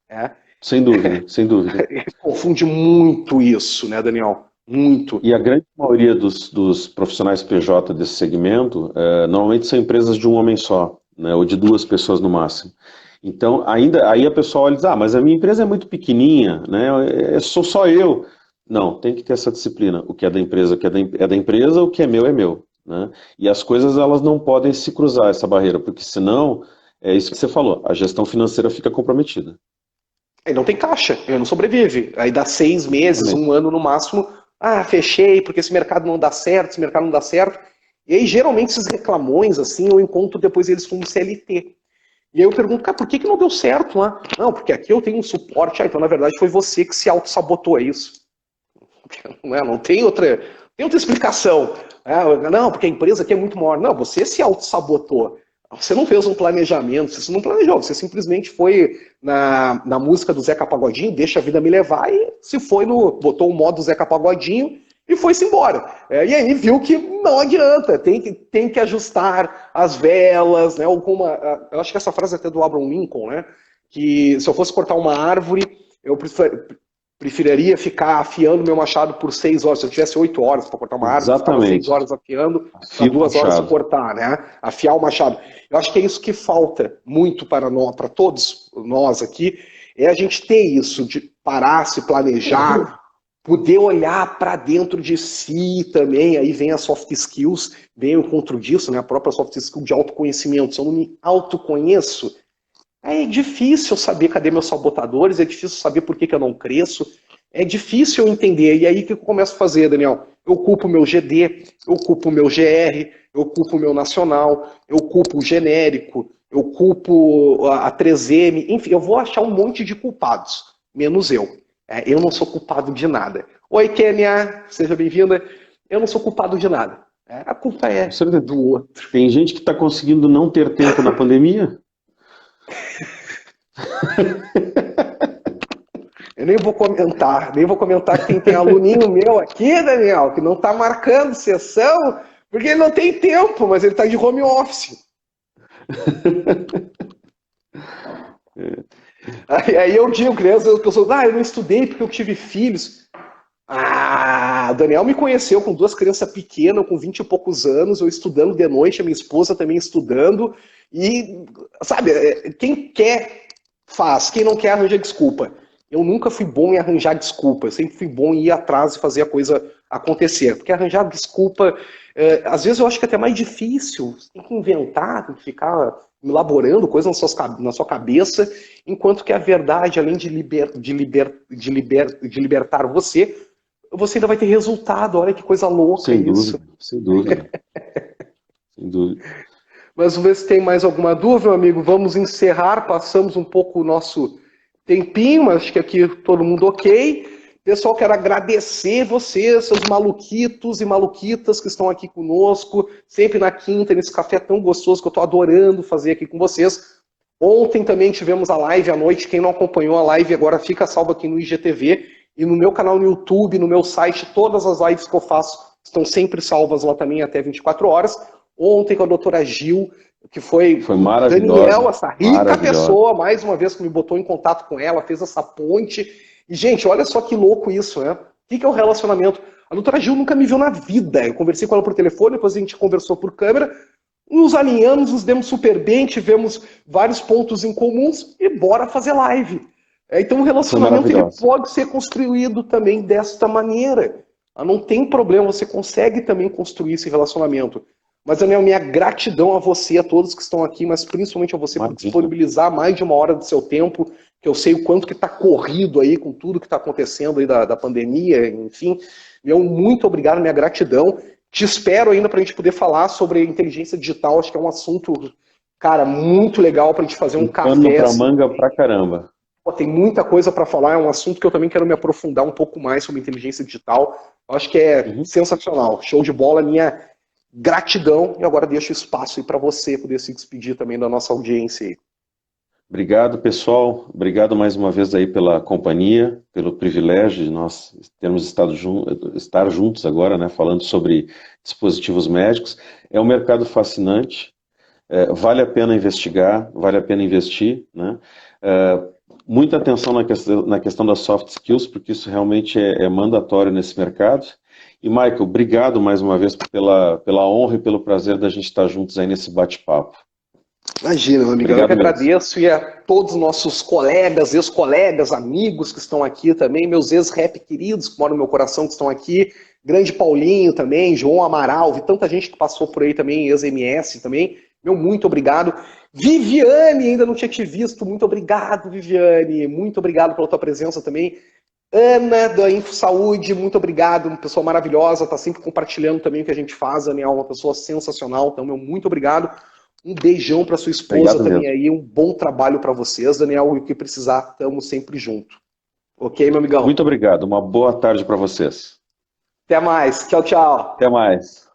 Sem dúvida, sem dúvida. Confunde muito isso, né, Daniel? Muito. E a grande maioria dos profissionais PJ desse segmento, normalmente são empresas de um homem só, né, ou de 2 pessoas no máximo. Então, aí a pessoa olha e diz, mas a minha empresa é muito pequenininha, né, sou só eu. Não, tem que ter essa disciplina. O que é da empresa, é da empresa, o que é meu, né? E as coisas, elas não podem se cruzar, essa barreira, porque senão, é isso que você falou, a gestão financeira fica comprometida. Aí não tem caixa, ele não sobrevive. Aí dá 6 meses, 1 ano no máximo, fechei, porque esse mercado não dá certo, esse mercado não dá certo. E aí, geralmente, esses reclamões, assim, eu encontro depois eles com um CLT. E aí eu pergunto, cara, por que não deu certo lá? Não, porque aqui eu tenho um suporte. Então, na verdade, foi você que se auto-sabotou, é isso? Não tem outra explicação. Não, porque a empresa aqui é muito maior. Não, você se auto-sabotou. Você não fez um planejamento, você não planejou, você simplesmente foi na música do Zeca Pagodinho, deixa a vida me levar, e se foi botou o modo Zeca Pagodinho e foi-se embora. E aí viu que não adianta, tem que ajustar as velas, né? Ou como eu acho que essa frase é até do Abraham Lincoln, né? Que se eu fosse cortar uma árvore, eu preferiria ficar afiando meu machado por 6 horas. Se eu tivesse 8 horas para cortar uma árvore, eu ficava 6 horas afiando, para 2 horas de cortar, né? Afiar o machado. Eu acho que é isso que falta muito para todos nós aqui, é a gente ter isso, de parar, se planejar, poder olhar para dentro de si também. Aí vem as soft skills, vem o encontro disso, né? A própria soft skill de autoconhecimento. Se eu não me autoconheço, é difícil saber cadê meus sabotadores, é difícil saber por que eu não cresço, é difícil eu entender. E aí o que eu começo a fazer, Daniel? Eu culpo o meu GD, eu culpo o meu GR, eu culpo o meu nacional, eu culpo o genérico, eu culpo a 3M, enfim, eu vou achar um monte de culpados, menos eu. Eu não sou culpado de nada. Oi, Kênia, seja bem-vinda. Eu não sou culpado de nada. A culpa é do outro. Tem gente que está conseguindo não ter tempo na pandemia? Eu nem vou comentar que tem aluninho meu aqui, Daniel, que não está marcando sessão, porque ele não tem tempo, mas ele está de home office. Aí eu digo, criança, eu não estudei porque eu tive filhos. o Daniel me conheceu com 2 crianças pequenas, com 20 e poucos anos, eu estudando de noite, a minha esposa também estudando, e, sabe, quem quer faz, quem não quer arranja desculpa. Eu nunca fui bom em arranjar desculpa, eu sempre fui bom em ir atrás e fazer a coisa acontecer, porque arranjar desculpa, às vezes eu acho que é até mais difícil, você tem que inventar, tem que ficar elaborando coisas na sua cabeça, enquanto que a verdade, além de libertar você, você ainda vai ter resultado. Olha que coisa louca Sem isso. dúvida, sem dúvida. Sem dúvida. Mas vamos ver se tem mais alguma dúvida, meu amigo. Vamos encerrar, passamos um pouco o nosso tempinho, mas acho que aqui todo mundo ok. Pessoal, quero agradecer vocês, seus maluquitos e maluquitas que estão aqui conosco, sempre na quinta, nesse café tão gostoso que eu estou adorando fazer aqui com vocês. Ontem também tivemos a live à noite, quem não acompanhou a live agora fica salvo aqui no IGTV e no meu canal no YouTube, no meu site, todas as lives que eu faço estão sempre salvas lá também até 24 horas. Ontem com a doutora Gil, que foi maravilhosa. Daniel, essa rica pessoa, mais uma vez que me botou em contato com ela, fez essa ponte. E, gente, olha só que louco isso, né? O que é o relacionamento? A doutora Gil nunca me viu na vida. Eu conversei com ela por telefone, depois a gente conversou por câmera, nos alinhamos, nos demos super bem, tivemos vários pontos em comuns e bora fazer live. Então o relacionamento ele pode ser construído também desta maneira. Não tem problema, você consegue também construir esse relacionamento. Mas, Daniel, minha gratidão a você, a todos que estão aqui, mas principalmente a você por disponibilizar mais de 1 hora do seu tempo, que eu sei o quanto que está corrido aí com tudo que está acontecendo aí da pandemia, enfim. Meu, muito obrigado, minha gratidão. Te espero ainda para a gente poder falar sobre inteligência digital, acho que é um assunto, cara, muito legal para a gente fazer um café. Pano pra manga pra caramba. Pô, tem muita coisa para falar, é um assunto que eu também quero me aprofundar um pouco mais sobre inteligência digital. Acho que é sensacional, show de bola, minha gratidão, e agora deixo espaço aí para você poder se despedir também da nossa audiência aí. Obrigado, pessoal. Obrigado mais uma vez aí pela companhia, pelo privilégio de nós termos estar juntos agora, né, falando sobre dispositivos médicos. É um mercado fascinante, vale a pena investigar, vale a pena investir, né? Muita atenção na questão das soft skills, porque isso realmente é mandatório nesse mercado. E, Michael, obrigado mais uma vez pela honra e pelo prazer da gente estar juntos aí nesse bate-papo. Imagina, meu amigo, eu que agradeço, e a todos os nossos colegas, ex-colegas, amigos que estão aqui também, meus ex-rap queridos que moram no meu coração, que estão aqui, grande Paulinho também, João Amaral, vi tanta gente que passou por aí também, ex-MS também, meu muito obrigado. Viviane, ainda não tinha te visto, muito obrigado, Viviane, muito obrigado pela tua presença também. Ana, da InfoSaúde, muito obrigado, uma pessoa maravilhosa, está sempre compartilhando também o que a gente faz, Daniel, uma pessoa sensacional, então, meu muito obrigado. Um beijão para sua esposa também aí, um bom trabalho para vocês, Daniel, e o que precisar, estamos sempre junto. Ok, meu amigão? Muito obrigado, uma boa tarde para vocês. Até mais, tchau, tchau. Até mais.